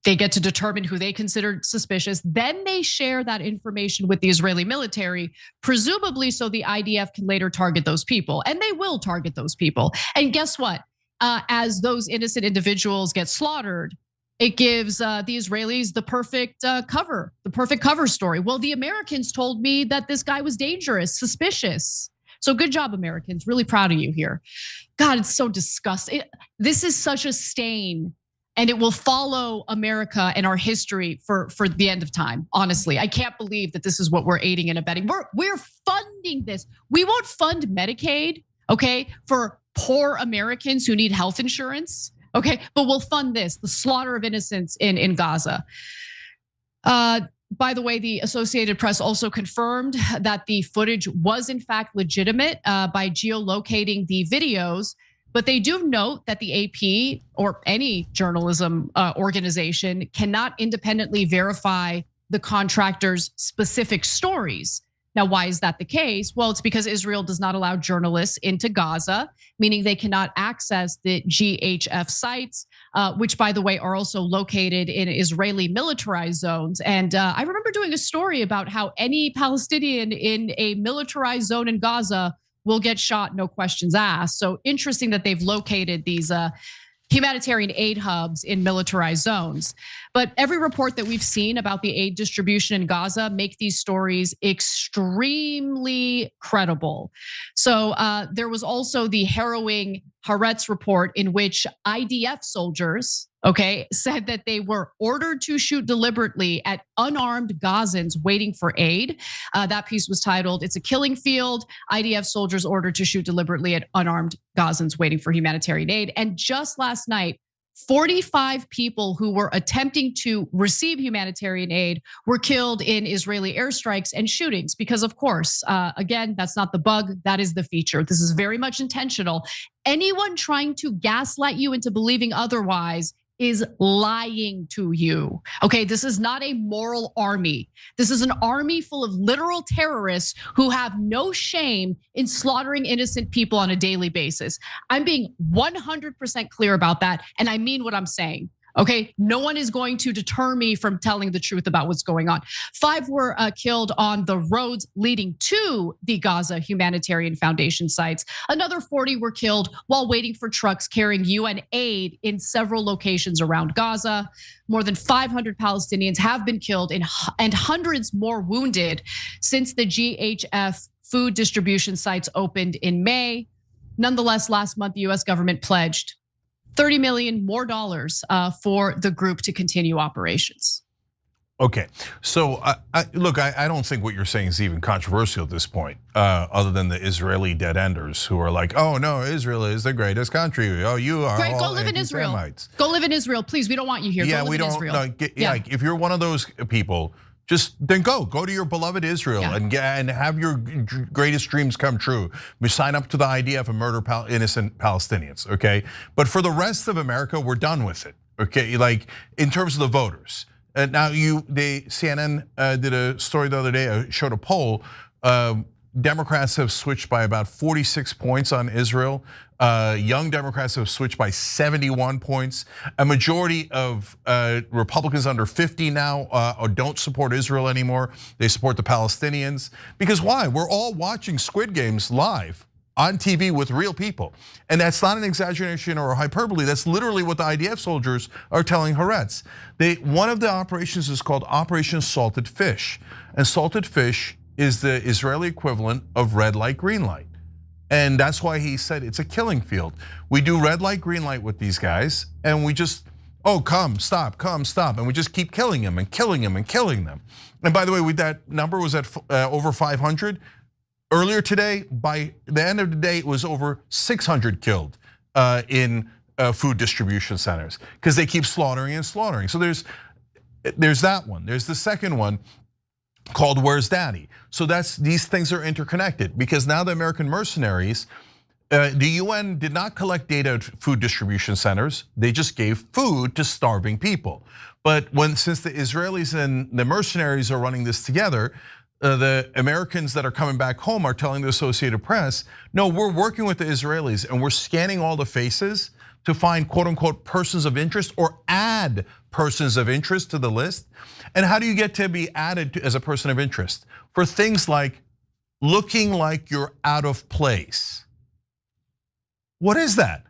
they get to determine who they consider suspicious. Then they share that information with the Israeli military, presumably so the IDF can later target those people. And they will target those people. And guess what? As those innocent individuals get slaughtered, it gives the Israelis the perfect cover story. Well, the Americans told me that this guy was dangerous, suspicious. So good job, Americans. Really proud of you here. God, it's so disgusting. This is such a stain, and it will follow America and our history for the end of time. Honestly, I can't believe that this is what we're aiding and abetting. We're funding this. We won't fund Medicaid, okay, for poor Americans who need health insurance. Okay, but we'll fund this, the slaughter of innocents in Gaza. By the way, the Associated Press also confirmed that the footage was in fact legitimate by geolocating the videos. But they do note that the AP or any journalism organization cannot independently verify the contractors' specific stories. Now, why is that the case? Well, it's because Israel does not allow journalists into Gaza, meaning they cannot access the GHF sites, which, by the way, are also located in Israeli militarized zones. And I remember doing a story about how any Palestinian in a militarized zone in Gaza will get shot, no questions asked. So interesting that they've located these humanitarian aid hubs in militarized zones. But every report that we've seen about the aid distribution in Gaza make these stories extremely credible. So there was also the harrowing Haaretz report in which IDF soldiers, okay, said that they were ordered to shoot deliberately at unarmed Gazans waiting for aid. That piece was titled, "It's a Killing Field. IDF soldiers ordered to shoot deliberately at unarmed Gazans waiting for humanitarian aid." And just last night, 45 people who were attempting to receive humanitarian aid were killed in Israeli airstrikes and shootings because, of course, again, that's not the bug, that is the feature. This is very much intentional. Anyone trying to gaslight you into believing otherwise is lying to you. Okay, this is not a moral army. This is an army full of literal terrorists who have no shame in slaughtering innocent people on a daily basis. I'm being 100% clear about that, and I mean what I'm saying. Okay, no one is going to deter me from telling the truth about what's going on. 5 were killed on the roads leading to the Gaza Humanitarian Foundation sites. Another 40 were killed while waiting for trucks carrying UN aid in several locations around Gaza. More than 500 Palestinians have been killed and hundreds more wounded since the GHF food distribution sites opened in May. Nonetheless, last month, the US government pledged $30 million more for the group to continue operations. Okay, so look, I don't think what you're saying is even controversial at this point, other than the Israeli dead enders who are like, oh no, Israel is the greatest country. Oh, you are Great, all go live in Israel. anti-Semites. Go live in Israel, please. We don't want you here. Yeah, go live we in don't. Israel. No, like, if you're one of those people, then go to your beloved Israel and have your greatest dreams come true. We sign up to the IDF and murder innocent Palestinians, okay? But for the rest of America, we're done with it, okay? Like in terms of the voters. Now CNN did a story the other day, showed a poll. Democrats have switched by about 46 points on Israel. Young Democrats have switched by 71 points. A majority of Republicans under 50 now don't support Israel anymore. They support the Palestinians. Because why? We're all watching Squid Games live on TV with real people. And that's not an exaggeration or a hyperbole. That's literally what the IDF soldiers are telling Haaretz. One of the operations is called Operation Salted Fish. And salted fish is the Israeli equivalent of red light, green light. And that's why he said it's a killing field. We do red light, green light with these guys, and we just, come, stop. And we just keep killing them and killing them and killing them. And by the way, that number was at over 500. Earlier today, by the end of the day, it was over 600 killed in food distribution centers because they keep slaughtering and slaughtering. So there's that one. There's the second one called Where's Daddy? So these things are interconnected because now the American mercenaries, the UN did not collect data at food distribution centers. They just gave food to starving people. But since the Israelis and the mercenaries are running this together, the Americans that are coming back home are telling the Associated Press, no, we're working with the Israelis and we're scanning all the faces to find quote unquote persons of interest or add persons of interest to the list. And how do you get to be added as a person of interest? For things like looking like you're out of place. What is that?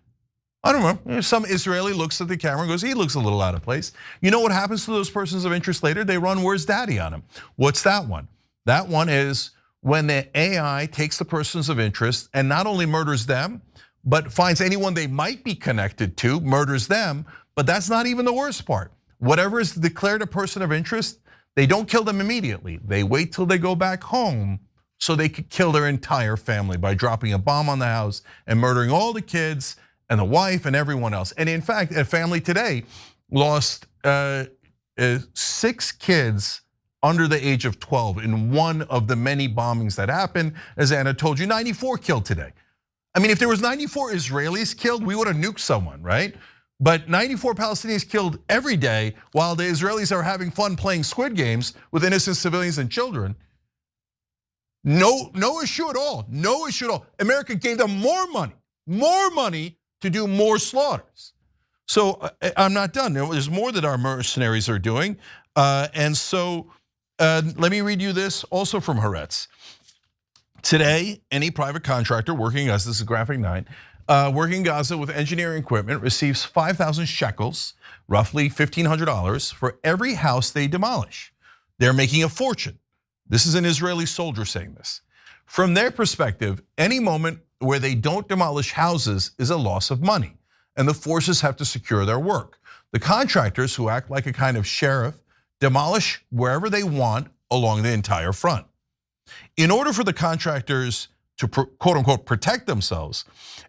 I don't know. Some Israeli looks at the camera and goes, he looks a little out of place. You know what happens to those persons of interest later? They run Where's Daddy on them. What's that one? That one is when the AI takes the persons of interest and not only murders them, but finds anyone they might be connected to, murders them. But that's not even the worst part. Whatever is declared a person of interest, they don't kill them immediately. They wait till they go back home so they could kill their entire family by dropping a bomb on the house and murdering all the kids and the wife and everyone else. And in fact, a family today lost 6 kids under the age of 12 in one of the many bombings that happened. As Anna told you, 94 killed today. I mean, if there was 94 Israelis killed, we would have nuked someone, right? But 94 Palestinians killed every day while the Israelis are having fun playing Squid Games with innocent civilians and children. No issue at all, no issue at all. America gave them more money to do more slaughters. So I'm not done. There's more that our mercenaries are doing. And so let me read you this also from Haaretz. Today, any private contractor working Gaza, this is graphic 9, working Gaza with engineering equipment receives 5,000 shekels, roughly $1,500 for every house they demolish. They're making a fortune. This is an Israeli soldier saying this. From their perspective, any moment where they don't demolish houses is a loss of money, and the forces have to secure their work. The contractors, who act like a kind of sheriff, demolish wherever they want along the entire front. In order for the contractors to quote unquote protect themselves,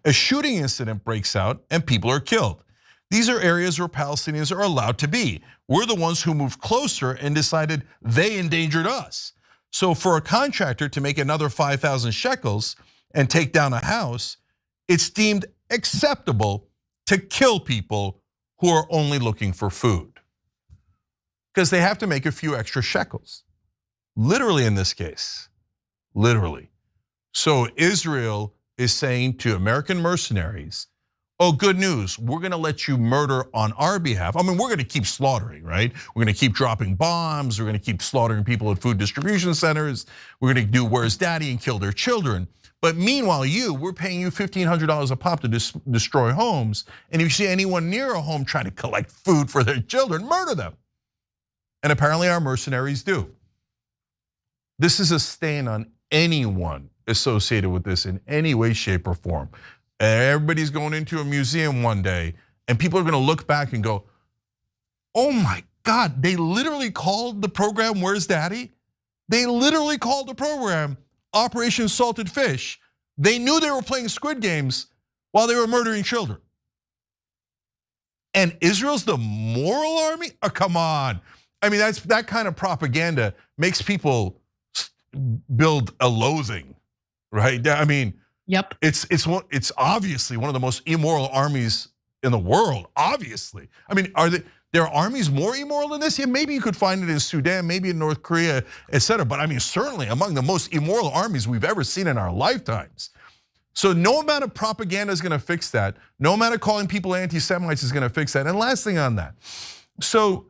a shooting incident breaks out and people are killed. These are areas where Palestinians are allowed to be. We're the ones who moved closer and decided they endangered us. So for a contractor to make another 5,000 shekels and take down a house, it's deemed acceptable to kill people who are only looking for food. Because they have to make a few extra shekels. Literally in this case, literally. So Israel is saying to American mercenaries, oh, good news, we're gonna let you murder on our behalf. I mean, we're gonna keep slaughtering, right? We're gonna keep dropping bombs, we're gonna keep slaughtering people at food distribution centers, we're gonna do Where's Daddy and kill their children. But meanwhile, we're paying you $1,500 a pop to destroy homes, and if you see anyone near a home trying to collect food for their children, murder them. And apparently our mercenaries do. This is a stain on anyone associated with this in any way, shape, or form. Everybody's going into a museum one day and people are gonna look back and go, oh my God, they literally called the program Where's Daddy? They literally called the program Operation Salted Fish. They knew they were playing Squid Games while they were murdering children. And Israel's the moral army? Oh, come on. I mean, that kind of propaganda makes people build a loathing, right? I mean, yep. It's obviously one of the most immoral armies in the world, obviously. I mean, there are armies more immoral than this? Yeah, maybe you could find it in Sudan, maybe in North Korea, etc. But I mean, certainly among the most immoral armies we've ever seen in our lifetimes. So no amount of propaganda is gonna fix that. No amount of calling people anti-Semites is gonna fix that. And last thing on that, so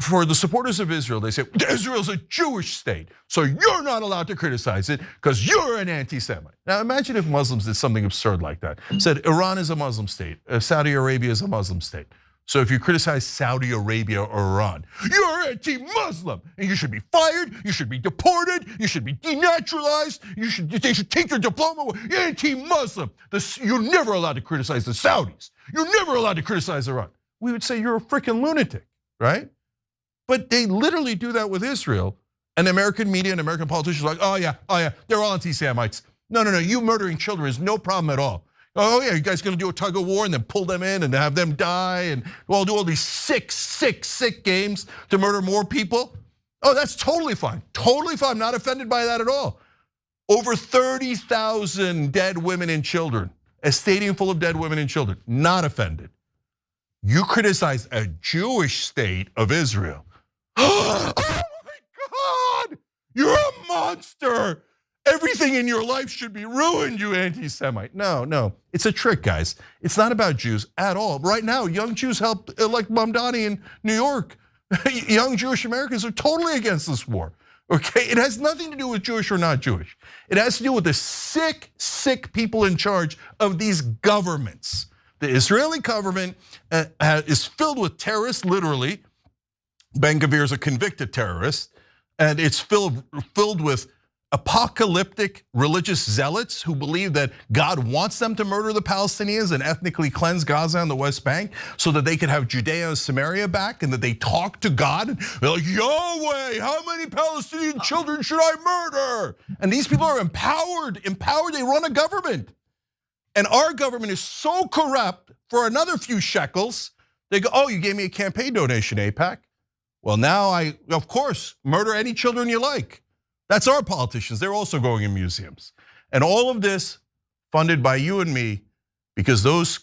for the supporters of Israel, they say, Israel's a Jewish state, so you're not allowed to criticize it because you're an anti-Semite. Now imagine if Muslims did something absurd like that. Said Iran is a Muslim state, Saudi Arabia is a Muslim state. So if you criticize Saudi Arabia or Iran, you're anti-Muslim and you should be fired, you should be deported, you should be denaturalized, they should take your diploma away. You're anti-Muslim. You're never allowed to criticize the Saudis. You're never allowed to criticize Iran. We would say you're a freaking lunatic, right? But they literally do that with Israel, and American media and American politicians are like, oh yeah, they're all anti-Semites. No, you murdering children is no problem at all. Oh yeah, you guys gonna do a tug of war and then pull them in and have them die and we'll do all these sick games to murder more people? Oh, that's totally fine, I'm not offended by that at all. Over 30,000 dead women and children, a stadium full of dead women and children, not offended. You criticize a Jewish state of Israel. Oh my God, you're a monster. Everything in your life should be ruined, you anti-Semite. No, it's a trick, guys. It's not about Jews at all. Right now, young Jews help elect Mamdani in New York. Young Jewish Americans are totally against this war, okay? It has nothing to do with Jewish or not Jewish. It has to do with the sick people in charge of these governments. The Israeli government is filled with terrorists, literally. Ben-Gvir is a convicted terrorist, and it's filled with apocalyptic religious zealots who believe that God wants them to murder the Palestinians and ethnically cleanse Gaza and the West Bank so that they could have Judea and Samaria back, and that they talk to God. They're like, Yahweh, how many Palestinian children should I murder? And these people are empowered, they run a government. And our government is so corrupt, for another few shekels, they go, oh, you gave me a campaign donation, AIPAC. Well, now I, of course, murder any children you like. That's our politicians, they're also going in museums. And all of this funded by you and me because those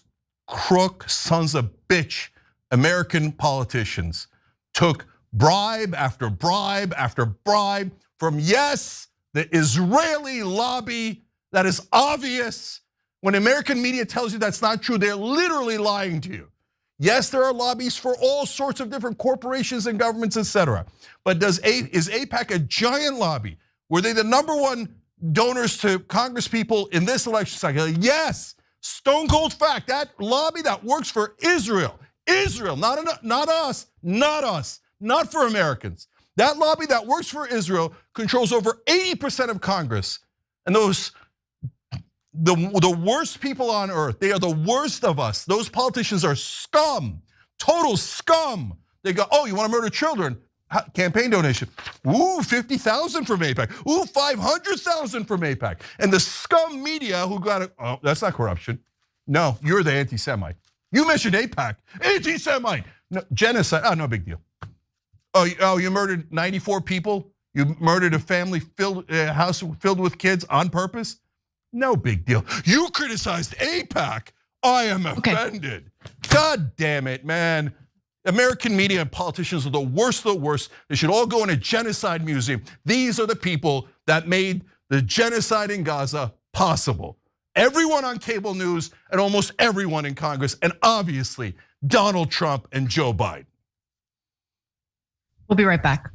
crook sons of bitch American politicians took bribe after bribe after bribe from, yes, the Israeli lobby. That is obvious. When American media tells you that's not true, they're literally lying to you. Yes, there are lobbies for all sorts of different corporations and governments, etc. But is AIPAC a giant lobby? Were they the #1 donors to Congress people in this election cycle? Yes, stone cold fact. That lobby that works for Israel, not us, not for Americans. That lobby that works for Israel controls over 80% of Congress, and the worst people on earth, they are the worst of us. Those politicians are scum, total scum. They go, oh, you want to murder children? Campaign donation. Ooh, 50,000 from AIPAC. Ooh, 500,000 from AIPAC. And the scum media who got it, oh, that's not corruption. No, you're the anti-Semite. You mentioned AIPAC, anti-Semite. No, genocide, oh, no big deal. Oh, you murdered 94 people? You murdered a family house filled with kids on purpose? No big deal. You criticized AIPAC. I am offended. God damn it, man. American media and politicians are the worst of the worst. They should all go in a genocide museum. These are the people that made the genocide in Gaza possible. Everyone on cable news and almost everyone in Congress, and obviously Donald Trump and Joe Biden. We'll be right back.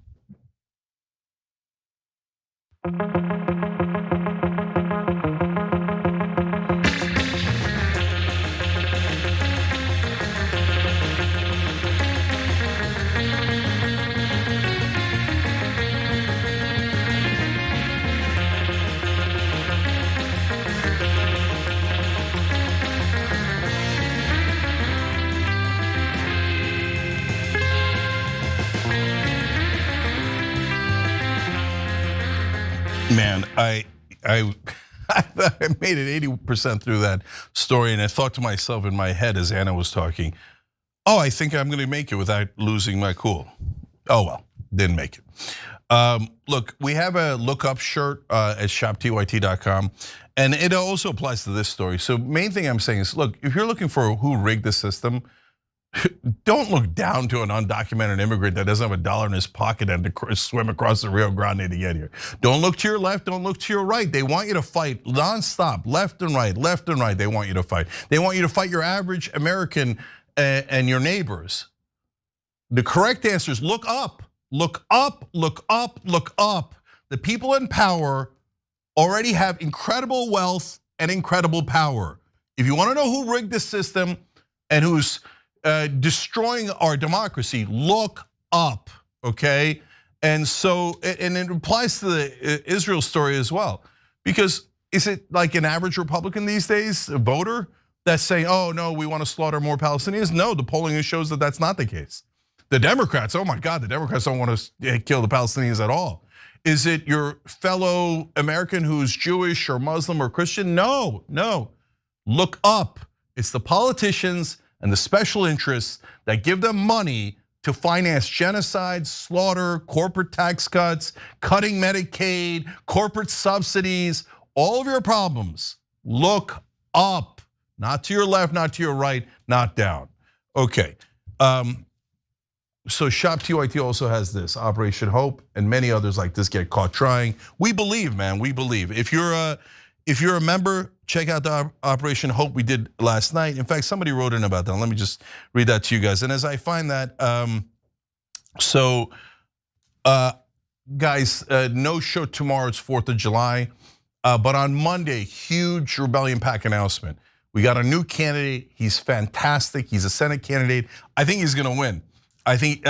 Man, I made it 80% through that story, and I thought to myself in my head as Anna was talking, oh, I think I'm gonna make it without losing my cool. Oh well, didn't make it. Look, we have a look up shirt at shoptyt.com, and it also applies to this story. So main thing I'm saying is, look, if you're looking for who rigged the system, don't look down to an undocumented immigrant that doesn't have $1 in his pocket and to swim across the Rio Grande to get here. Don't look to your left, don't look to your right. They want you to fight nonstop, left and right, they want you to fight. They want you to fight your average American and your neighbors. The correct answer is look up, look up, look up, look up. The people in power already have incredible wealth and incredible power. If you wanna know who rigged the system and who's destroying our democracy, look up, okay? And so, and it applies to the Israel story as well. Because is it like an average Republican these days, a voter, that's saying, oh no, we want to slaughter more Palestinians? No, the polling shows that that's not the case. The Democrats, oh my God, the Democrats don't want to kill the Palestinians at all. Is it your fellow American who's Jewish or Muslim or Christian? No, no, look up. It's the politicians and the special interests that give them money to finance genocide, slaughter, corporate tax cuts, cutting Medicaid, corporate subsidies, all of your problems. Look up, not to your left, not to your right, not down. Okay, so Shop TYT also has this, Operation Hope, and many others like this get caught trying. We believe, man, we believe. If you're a member, check out the Operation Hope we did last night. In fact, somebody wrote in about that. Let me just read that to you guys. And as I find that, guys, no show tomorrow, it's 4th of July. But on Monday, huge Rebellion PAC announcement. We got a new candidate, he's fantastic, he's a Senate candidate. I think he's gonna win. I think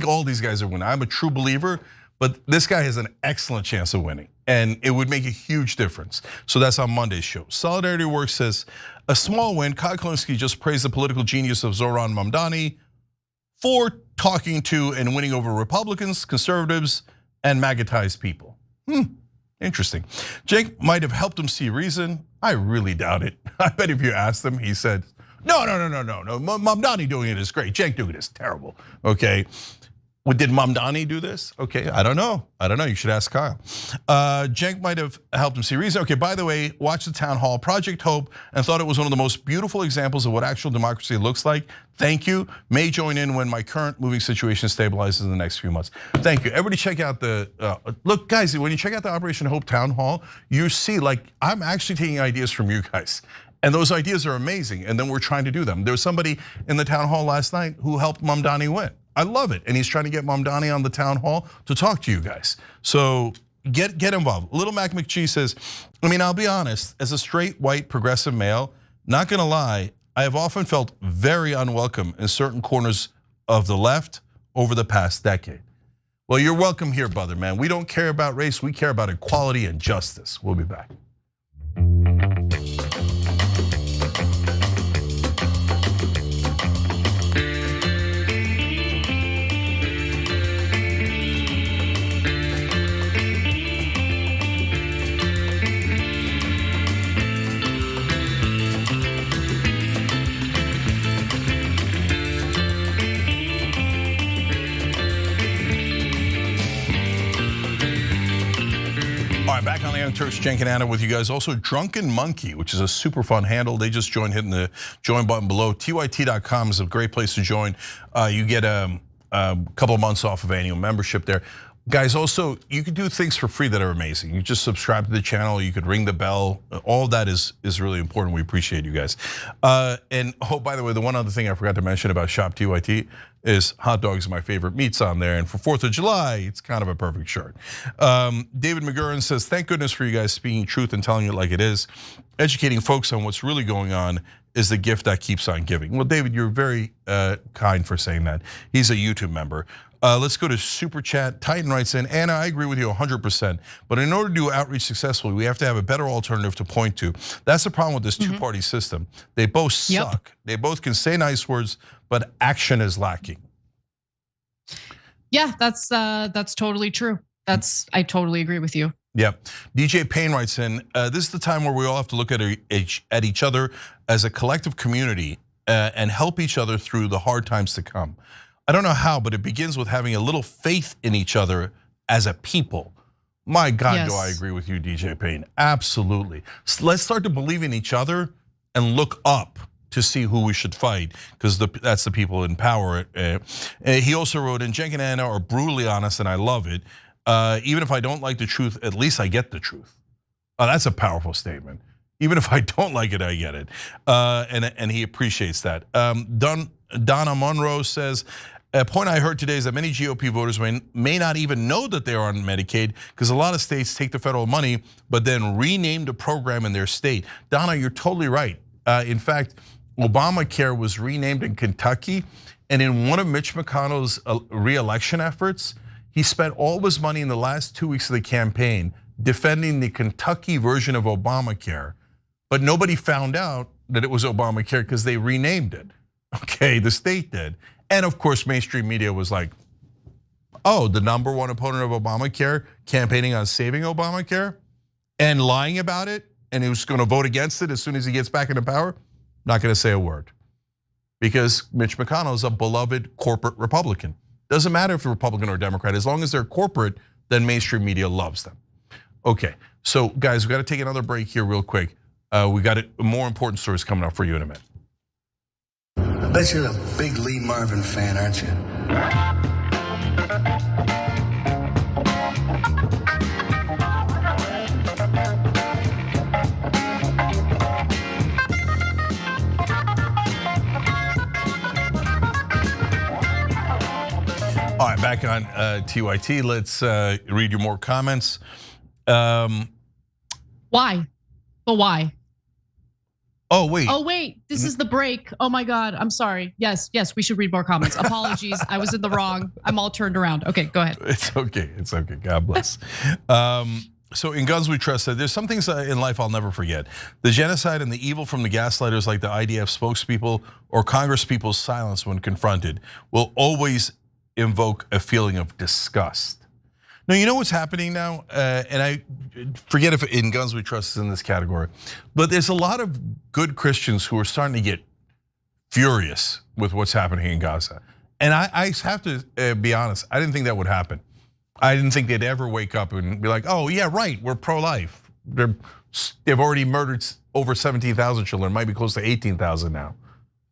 all these guys are winning. I'm a true believer, but this guy has an excellent chance of winning. And it would make a huge difference. So that's on Monday's show. Solidarity Works says, a small win. Kyle Kalinske just praised the political genius of Zohran Mamdani for talking to and winning over Republicans, conservatives, and magnetized people. Interesting. Cenk might have helped him see reason. I really doubt it. I bet if you asked him, he said, no. Mamdani doing it is great. Cenk doing it is terrible, okay? Did Mamdani do this? Okay, I don't know. You should ask Kyle. Cenk might have helped him see reason. Okay, by the way, watch the town hall, Project Hope, and thought it was one of the most beautiful examples of what actual democracy looks like. Thank you. May join in when my current moving situation stabilizes in the next few months. Thank you. Everybody check out the, look guys, when you check out the Operation Hope town hall, you see like, I'm actually taking ideas from you guys. And those ideas are amazing, and then we're trying to do them. There was somebody in the town hall last night who helped Mamdani win. I love it, and he's trying to get Mamdani on the town hall to talk to you guys. So get involved. Little Mac McGee says, I'll be honest, as a straight white progressive male, not gonna lie, I have often felt very unwelcome in certain corners of the left over the past decade. Well, you're welcome here, brother, man. We don't care about race, we care about equality and justice. We'll be back. Back on Young Turks, Cenk and Anna with you guys. Also, Drunken Monkey, which is a super fun handle. They just joined, hitting the join button below. TYT.com is a great place to join. You get a couple of months off of annual membership there. Guys, also, you can do things for free that are amazing. You just subscribe to the channel, you could ring the bell. All of that is really important. We appreciate you guys. And oh, by the way, the one other thing I forgot to mention about Shop TYT is hot dogs are my favorite meats on there. And for 4th of July, it's kind of a perfect shirt. David McGurran says, thank goodness for you guys speaking truth and telling it like it is. Educating folks on what's really going on is the gift that keeps on giving. Well, David, you're very kind for saying that. He's a YouTube member. Let's go to Super Chat. Titan writes in, Anna, I agree with you 100%. But in order to do outreach successfully, we have to have a better alternative to point to. That's the problem with this two-party system. They both suck. They both can say nice words, but action is lacking. Yeah, that's totally true. I totally agree with you. Yep. DJ Payne writes in, this is the time where we all have to look at each other as a collective community and help each other through the hard times to come. I don't know how, but it begins with having a little faith in each other as a people. My God, do I agree with you, DJ Payne? Absolutely. So let's start to believe in each other and look up to see who we should fight, because that's the people in power. He also wrote in, Cenk and Anna are brutally honest, and I love it. Even if I don't like the truth, at least I get the truth. That's a powerful statement. Even if I don't like it, I get it. And he appreciates that. Donna Monroe says, a point I heard today is that many GOP voters may not even know that they are on Medicaid, because a lot of states take the federal money but then rename the program in their state. Donna, you're totally right. In fact, Obamacare was renamed in Kentucky, and in one of Mitch McConnell's re-election efforts, he spent all of his money in the last 2 weeks of the campaign defending the Kentucky version of Obamacare, but nobody found out that it was Obamacare because they renamed it. Okay, the state did. And of course, mainstream media was like, oh, the #1 opponent of Obamacare campaigning on saving Obamacare and lying about it, and he was going to vote against it as soon as he gets back into power. Not going to say a word, because Mitch McConnell is a beloved corporate Republican. Doesn't matter if they're Republican or Democrat, as long as they're corporate, then mainstream media loves them. Okay, so guys, we got to take another break here real quick. We got more important stories coming up for you in a minute. I bet you're a big Lee Marvin fan, aren't you? All right, back on TYT. Let's read your more comments. Why? But why? Oh wait, this is the break. Oh my God, I'm sorry. Yes, we should read more comments. Apologies, I was in the wrong. I'm all turned around. Okay, go ahead. It's okay, God bless. So in Guns We Trust said, there's some things in life I'll never forget. The genocide and the evil from the gaslighters like the IDF spokespeople or Congress people's silence when confronted will always invoke a feeling of disgust. Now, you know what's happening now? And I forget if in Guns We Trust is in this category, but there's a lot of good Christians who are starting to get furious with what's happening in Gaza. And I have to be honest, I didn't think that would happen. I didn't think they'd ever wake up and be like, oh yeah, right, we're pro-life. They've already murdered over 17,000 children, might be close to 18,000 now.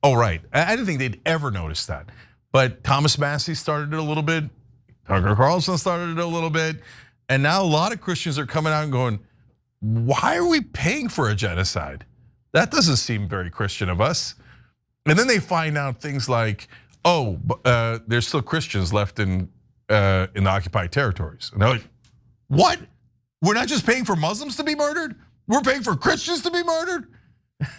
Oh right, I didn't think they'd ever notice that. But Thomas Massey started it a little bit. Tucker Carlson started it a little bit. And now a lot of Christians are coming out and going, why are we paying for a genocide? That doesn't seem very Christian of us. And then they find out things like, oh, there's still Christians left in the occupied territories. And they're like, what? We're not just paying for Muslims to be murdered? We're paying for Christians to be murdered?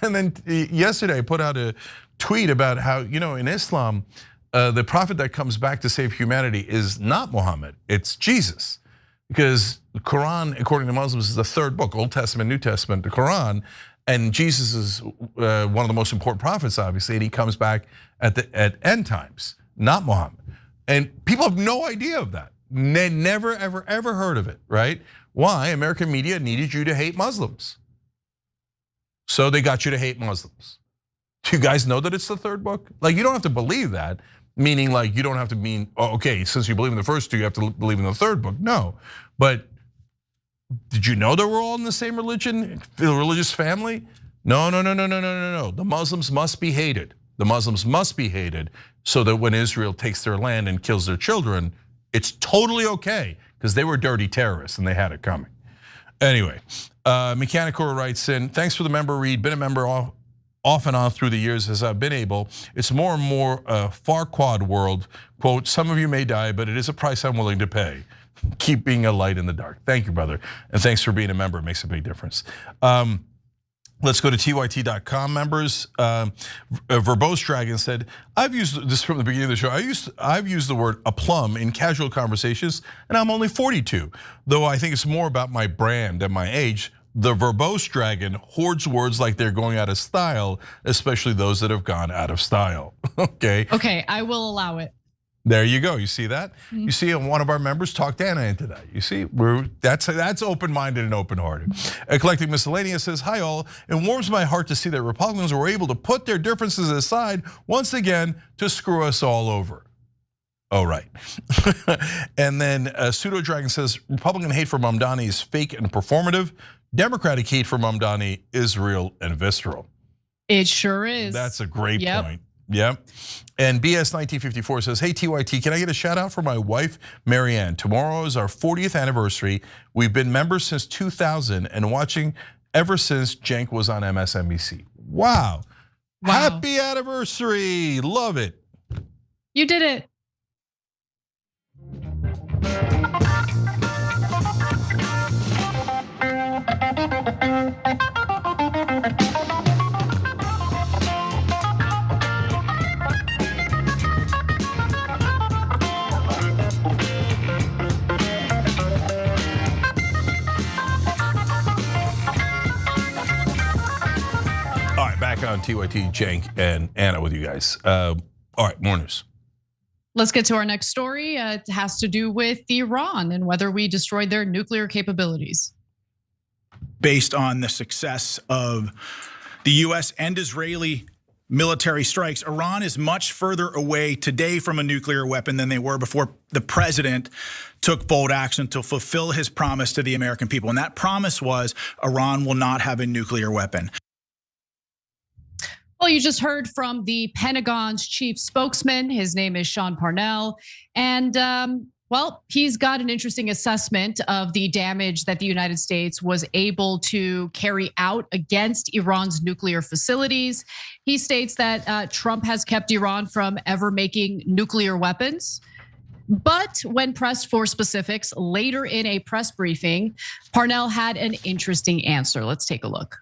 And then yesterday I put out a tweet about how, in Islam, the prophet that comes back to save humanity is not Muhammad, it's Jesus. Because the Quran, according to Muslims, is the third book, Old Testament, New Testament, the Quran. And Jesus is one of the most important prophets, obviously, and he comes back at end times, not Muhammad. And people have no idea of that. They never, ever heard of it, right? Why? American media needed you to hate Muslims. So they got you to hate Muslims. Do you guys know that it's the third book? Like, you don't have to believe that, meaning like you don't have to mean, oh, okay, since you believe in the first two, you have to believe in the third book. No, but Did you know they were all in the same religion, the religious family? No. The Muslims must be hated. The Muslims must be hated so that when Israel takes their land and kills their children, it's totally okay because they were dirty terrorists and they had it coming. Anyway, Mechanicor writes in, thanks for the member read, been a member off and on through the years as I've been able. It's more and more a Farquad world. Quote, some of you may die, but it is a price I'm willing to pay. Keep being a light in the dark. Thank you, brother. And thanks for being a member, it makes a big difference. Let's go to tyt.com members. Verbose Dragon said, I've used this from the beginning of the show. I've used the word aplomb in casual conversations, and I'm only 42. Though I think it's more about my brand and my age. The verbose dragon hoards words like they're going out of style, especially those that have gone out of style. Okay. Okay, I will allow it. There you go. You see that? You see one of our members talked Anna into that. You see, that's open-minded and open-hearted. Eclectic Miscellaneous says, hi all, it warms my heart to see that Republicans were able to put their differences aside once again to screw us all over. Oh, right. And then Pseudo Dragon says, Republican hate for Mamdani is fake and performative. Democratic hate for Mamdani is real and visceral. It sure is. That's a great point. Yep. And BS 1954 says, hey TYT, can I get a shout out for my wife, Marianne? Tomorrow is our 40th anniversary. We've been members since 2000 and watching ever since Cenk was on MSNBC. Wow. Happy anniversary. Love it. You did it. Back on TYT, Cenk and Anna with you guys. All right, more news. Let's get to our next story. It has to do with Iran and whether we destroyed their nuclear capabilities. Based on the success of the US and Israeli military strikes, Iran is much further away today from a nuclear weapon than they were before the president took bold action to fulfill his promise to the American people. And that promise was Iran will not have a nuclear weapon. Well, you just heard from the Pentagon's chief spokesman. His name is Sean Parnell. And well, he's got an interesting assessment of the damage that the United States was able to carry out against Iran's nuclear facilities. He states that Trump has kept Iran from ever making nuclear weapons. But when pressed for specifics later in a press briefing, Parnell had an interesting answer. Let's take a look.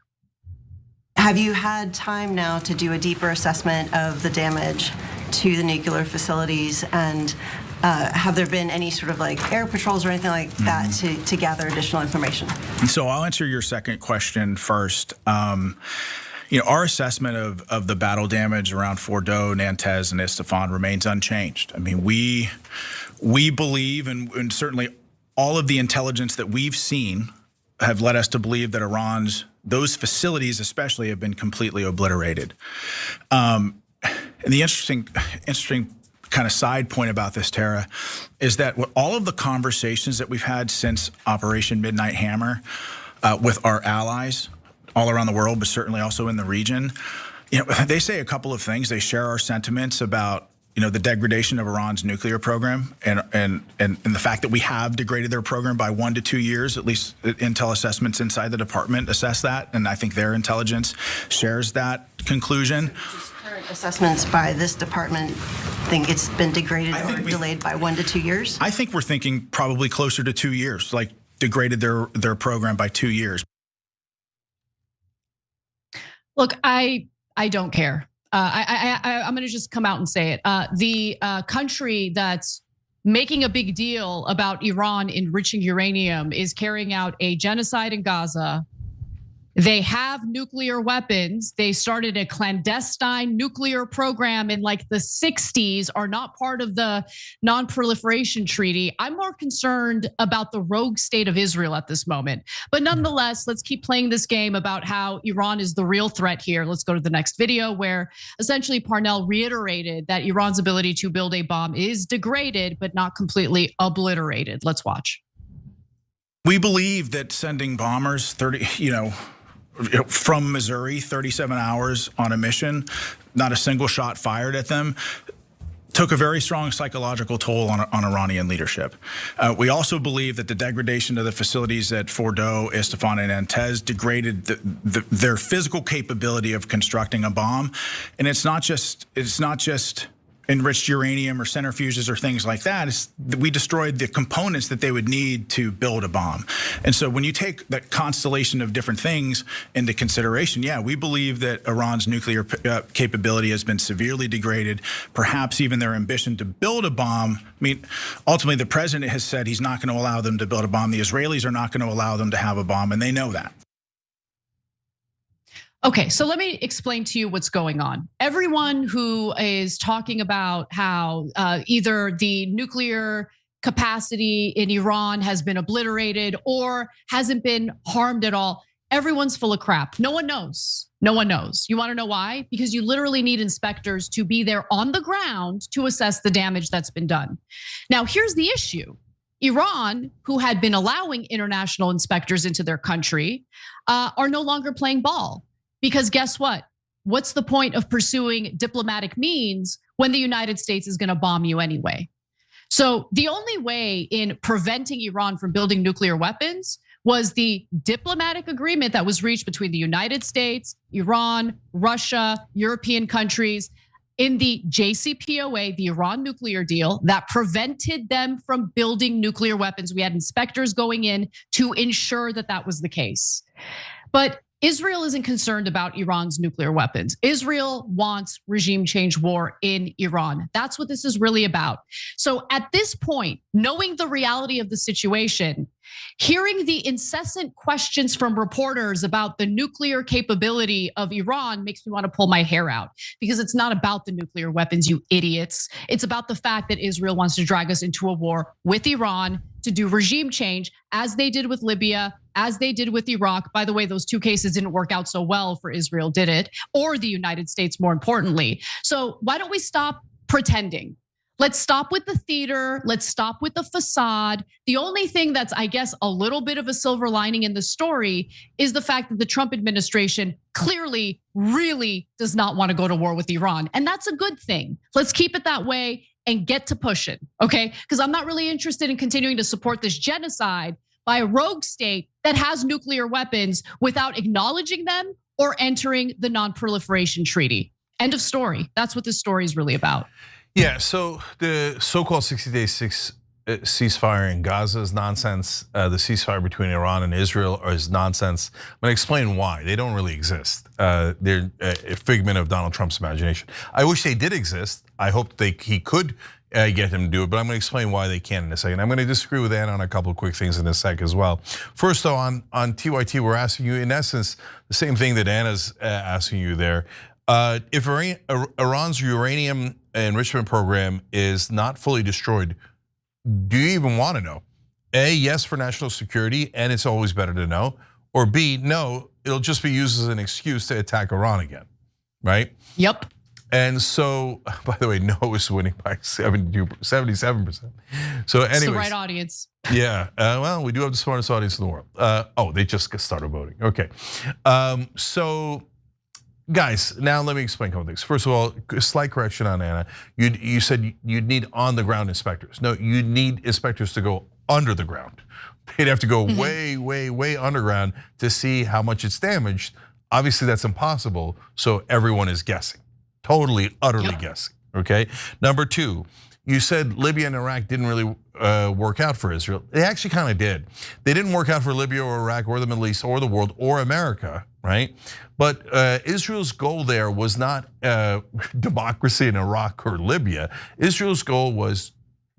Have you had time now to do a deeper assessment of the damage to the nuclear facilities, and have there been any sort of like air patrols or anything like that to gather additional information? So I'll answer your second question first. Our assessment of the battle damage around Fordo, Nantes, and Isfahan remains unchanged. I mean, we believe, and certainly all of the intelligence that we've seen have led us to believe that those facilities especially have been completely obliterated. And the interesting kind of side point about this, Tara, is that all of the conversations that we've had since Operation Midnight Hammer with our allies all around the world, but certainly also in the region, they say a couple of things. They share our sentiments about the degradation of Iran's nuclear program and the fact that we have degraded their program by 1 to 2 years. At least intel assessments inside the department assess that, and I think their intelligence shares that conclusion. Just current assessments by this department think it's been degraded or delayed by 1 to 2 years? I think we're thinking probably closer to 2 years, like degraded their program by 2 years. Look, I don't care. I'm going to just come out and say it. The country that's making a big deal about Iran enriching uranium is carrying out a genocide in Gaza. They have nuclear weapons. They started a clandestine nuclear program in like the 60s, are not part of the non-proliferation treaty. I'm more concerned about the rogue state of Israel at this moment. But nonetheless, let's keep playing this game about how Iran is the real threat here. Let's go to the next video where essentially Parnell reiterated that Iran's ability to build a bomb is degraded, but not completely obliterated. Let's watch. We believe that sending bombers from Missouri, 37 hours on a mission, not a single shot fired at them, took a very strong psychological toll on Iranian leadership. We also believe that the degradation of the facilities at Fordow, Isfahan, and Natanz degraded their physical capability of constructing a bomb. And it's not just enriched uranium or centrifuges or things like that. We destroyed the components that they would need to build a bomb. And so when you take that constellation of different things into consideration, yeah, we believe that Iran's nuclear capability has been severely degraded, perhaps even their ambition to build a bomb. I mean, ultimately, the president has said he's not going to allow them to build a bomb. The Israelis are not going to allow them to have a bomb, and they know that. Okay, so let me explain to you what's going on. Everyone who is talking about how either the nuclear capacity in Iran has been obliterated or hasn't been harmed at all, everyone's full of crap. No one knows. No one knows. You want to know why? Because you literally need inspectors to be there on the ground to assess the damage that's been done. Now, here's the issue. Iran, who had been allowing international inspectors into their country, are no longer playing ball. Because guess what? What's the point of pursuing diplomatic means when the United States is going to bomb you anyway? So the only way in preventing Iran from building nuclear weapons was the diplomatic agreement that was reached between the United States, Iran, Russia, European countries in the JCPOA, the Iran nuclear deal, that prevented them from building nuclear weapons. We had inspectors going in to ensure that that was the case. But Israel isn't concerned about Iran's nuclear weapons. Israel wants regime change war in Iran. That's what this is really about. So at this point, knowing the reality of the situation, hearing the incessant questions from reporters about the nuclear capability of Iran makes me want to pull my hair out, because it's not about the nuclear weapons, you idiots. It's about the fact that Israel wants to drag us into a war with Iran to do regime change, as they did with Libya, as they did with Iraq. By the way, those two cases didn't work out so well for Israel, did it? Or the United States, more importantly. So why don't we stop pretending? Let's stop with the theater. Let's stop with the facade. The only thing that's, I guess, a little bit of a silver lining in the story is the fact that the Trump administration clearly really does not want to go to war with Iran. And that's a good thing. Let's keep it that way and get to pushing, okay? Because I'm not really interested in continuing to support this genocide by a rogue state that has nuclear weapons without acknowledging them or entering the non-proliferation treaty. End of story. That's what this story is really about. Yeah, so the so-called 60-day ceasefire in Gaza is nonsense. The ceasefire between Iran and Israel is nonsense. I'm gonna explain why. They don't really exist. They're a figment of Donald Trump's imagination. I wish they did exist. I hope he could get him to do it, but I'm gonna explain why they can't in a second. I'm gonna disagree with Anna on a couple of quick things in a sec as well. First though, on TYT, we're asking you, in essence, the same thing that Anna's asking you there. If Iran's uranium enrichment program is not fully destroyed, do you even want to know? A, yes for national security, and it's always better to know. Or B, no, it'll just be used as an excuse to attack Iran again, right? Yep. And so, by the way, no is winning by 77%. So anyways. It's the right audience. Yeah, well, we do have the smartest audience in the world. Oh, they just started voting, okay. So, guys, now let me explain a couple things. First of all, a slight correction on Anna. You said you'd need on-the-ground inspectors. No, you need inspectors to go under the ground. They'd have to go way, way, way underground to see how much it's damaged. Obviously, that's impossible, so everyone is guessing. Totally, utterly guessing, okay? Number two, you said Libya and Iraq didn't really work out for Israel. They actually kind of did. They didn't work out for Libya or Iraq or the Middle East or the world or America, right? But Israel's goal there was not democracy in Iraq or Libya. Israel's goal was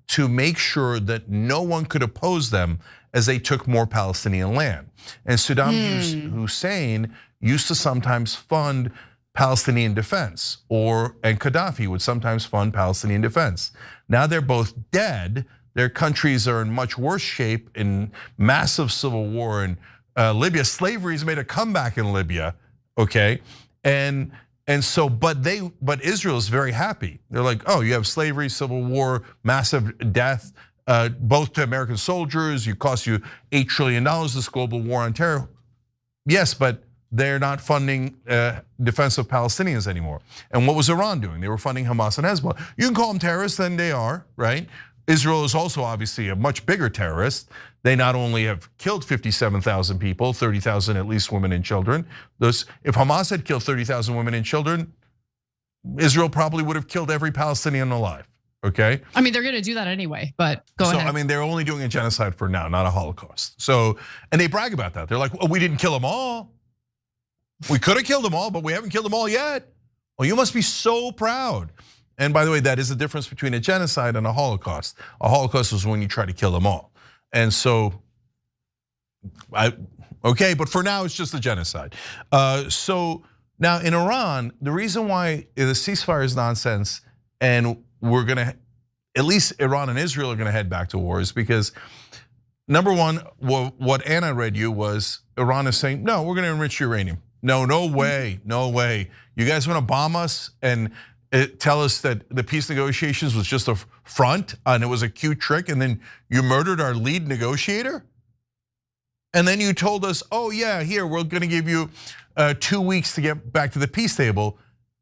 to make sure that no one could oppose them as they took more Palestinian land. And Saddam Hussein used to sometimes fund Palestinian defense, and Gaddafi would sometimes fund Palestinian defense. Now they're both dead. Their countries are in much worse shape, in massive civil war in Libya. Slavery's made a comeback in Libya, okay? And so, but Israel is very happy. They're like, oh, you have slavery, civil war, massive death, both to American soldiers. It costs you $8 trillion, this global war on terror. Yes, but they're not funding defense of Palestinians anymore. And what was Iran doing? They were funding Hamas and Hezbollah. You can call them terrorists, then they are, right? Israel is also obviously a much bigger terrorist. They not only have killed 57,000 people, 30,000 at least women and children. If Hamas had killed 30,000 women and children, Israel probably would have killed every Palestinian alive, okay? I mean, they're gonna do that anyway, but go ahead. So, I mean, they're only doing a genocide for now, not a Holocaust. So, and they brag about that. They're like, well, we didn't kill them all. We could have killed them all, but we haven't killed them all yet. Well, you must be so proud. And by the way, that is the difference between a genocide and a Holocaust. A Holocaust is when you try to kill them all. And so, okay, but for now it's just a genocide. So now in Iran, the reason why the ceasefire is nonsense and we're gonna, at least Iran and Israel are gonna head back to war is because number one, what Anna read you was Iran is saying, no, we're gonna enrich uranium. No way, no way. You guys wanna bomb us and tell us that the peace negotiations was just a front and it was a cute trick and then you murdered our lead negotiator? And then you told us, oh yeah, here, we're gonna give you 2 weeks to get back to the peace table.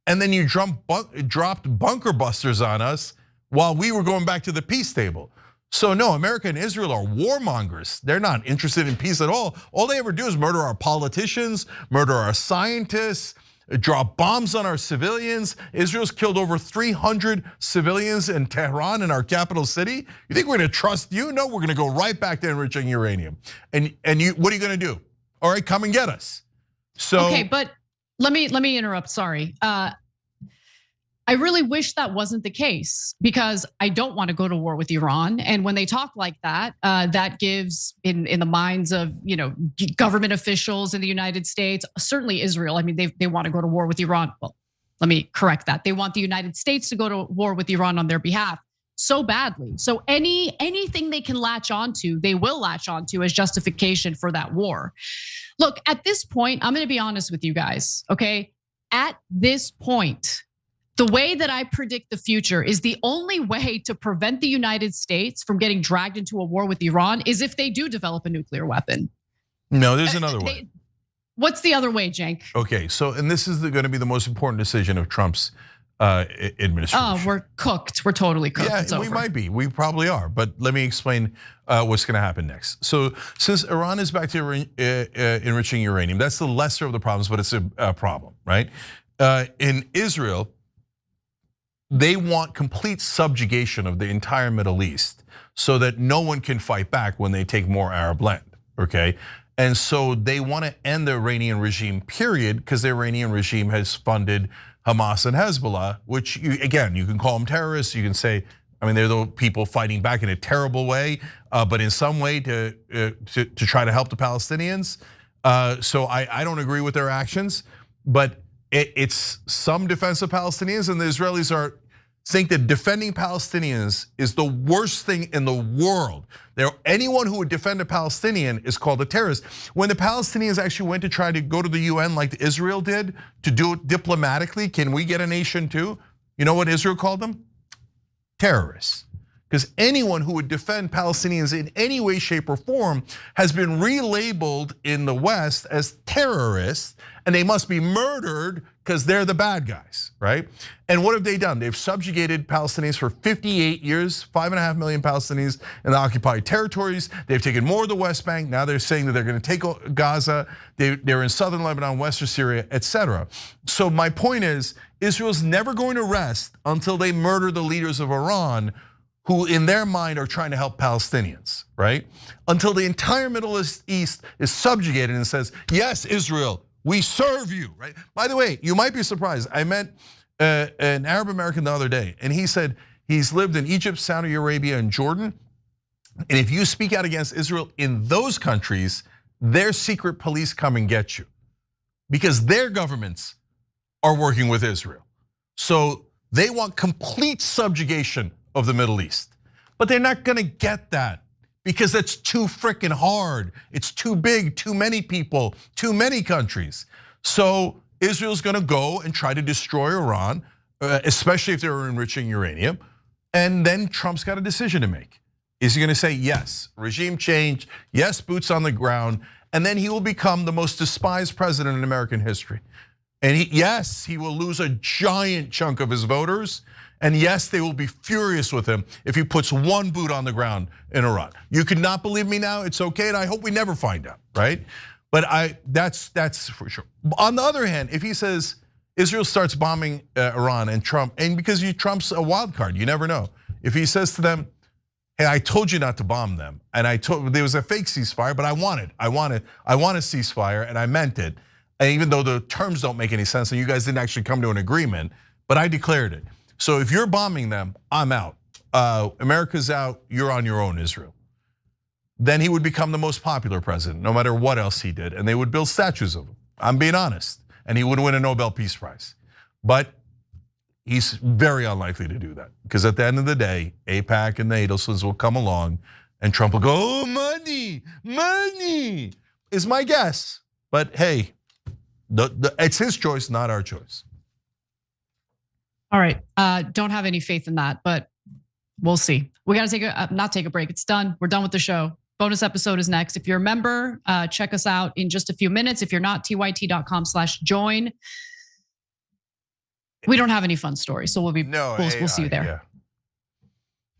And then you dropped bunker busters on us while we were going back to the peace table. So no, America and Israel are warmongers. They're not interested in peace at all. All they ever do is murder our politicians, murder our scientists, drop bombs on our civilians. Israel's killed over 300 civilians in Tehran, in our capital city. You think we're gonna trust you? No, we're gonna go right back to enriching uranium. And you, what are you gonna do? All right, come and get us. So okay, but let me interrupt. Sorry. I really wish that wasn't the case because I don't want to go to war with Iran. And when they talk like that, that gives in the minds of government officials in the United States, certainly Israel. I mean, they want to go to war with Iran. Well, let me correct that. They want the United States to go to war with Iran on their behalf so badly. So anything they can latch onto, they will latch onto as justification for that war. Look, at this point, I'm going to be honest with you guys. Okay, at this point, the way that I predict the future is the only way to prevent the United States from getting dragged into a war with Iran is if they do develop a nuclear weapon. No, there's another way. What's the other way, Cenk? Okay, so and this is going to be the most important decision of Trump's administration. Oh, we're cooked. We're totally cooked. Yeah, we might be. We probably are. But let me explain what's going to happen next. So since Iran is back to enriching uranium, that's the lesser of the problems, but it's a problem, right? In Israel, they want complete subjugation of the entire Middle East so that no one can fight back when they take more Arab land, okay? And so they want to end the Iranian regime, period, because the Iranian regime has funded Hamas and Hezbollah, which again, you can call them terrorists, you can say, I mean, they're the people fighting back in a terrible way, but in some way to try to help the Palestinians. So I don't agree with their actions, but it's some defense of Palestinians, and the Israelis think that defending Palestinians is the worst thing in the world. Anyone who would defend a Palestinian is called a terrorist. When the Palestinians actually went to try to go to the UN like Israel did to do it diplomatically, can we get a nation too? You know what Israel called them? Terrorists. Because anyone who would defend Palestinians in any way, shape, or form has been relabeled in the West as terrorists, and they must be murdered because they're the bad guys, right? And what have they done? They've subjugated Palestinians for 58 years, 5.5 million Palestinians in the occupied territories. They've taken more of the West Bank. Now they're saying that they're going to take Gaza. They're in southern Lebanon, western Syria, etc. So my point is, Israel's never going to rest until they murder the leaders of Iran, who in their mind are trying to help Palestinians, right? Until the entire Middle East is subjugated and says, yes, Israel, we serve you, right? By the way, you might be surprised. I met an Arab American the other day, and he said he's lived in Egypt, Saudi Arabia, and Jordan. And if you speak out against Israel in those countries, their secret police come and get you because their governments are working with Israel. So they want complete subjugation of the Middle East. But they're not gonna get that because that's too freaking hard. It's too big, too many people, too many countries. So Israel's gonna go and try to destroy Iran, especially if they're enriching uranium. And then Trump's got a decision to make. Is he going to say yes, regime change, yes, boots on the ground, and then he will become the most despised president in American history? And yes, he will lose a giant chunk of his voters. And yes, they will be furious with him if he puts one boot on the ground in Iran. You could not believe me now, it's okay, and I hope we never find out, right? But that's for sure. On the other hand, if he says Israel starts bombing Iran and Trump, and because Trump's a wild card, you never know. If he says to them, hey, I told you not to bomb them, and there was a fake ceasefire, but I want a ceasefire, and I meant it. And even though the terms don't make any sense, and you guys didn't actually come to an agreement, but I declared it. So if you're bombing them, I'm out. America's out, you're on your own, Israel. Then he would become the most popular president, no matter what else he did, and they would build statues of him. I'm being honest, and he would win a Nobel Peace Prize. But he's very unlikely to do that, because at the end of the day, AIPAC and the Adelsons will come along, and Trump will go, oh, money, money, is my guess. But hey, it's his choice, not our choice. All right, don't have any faith in that, but we'll see. We got to not take a break. It's done. We're done with the show. Bonus episode is next. If you're a member, check us out in just a few minutes. If you're not, tyt.com/join. We don't have any fun stories, so we'll see you there.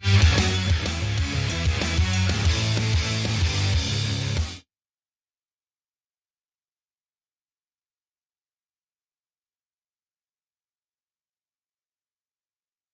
Yeah.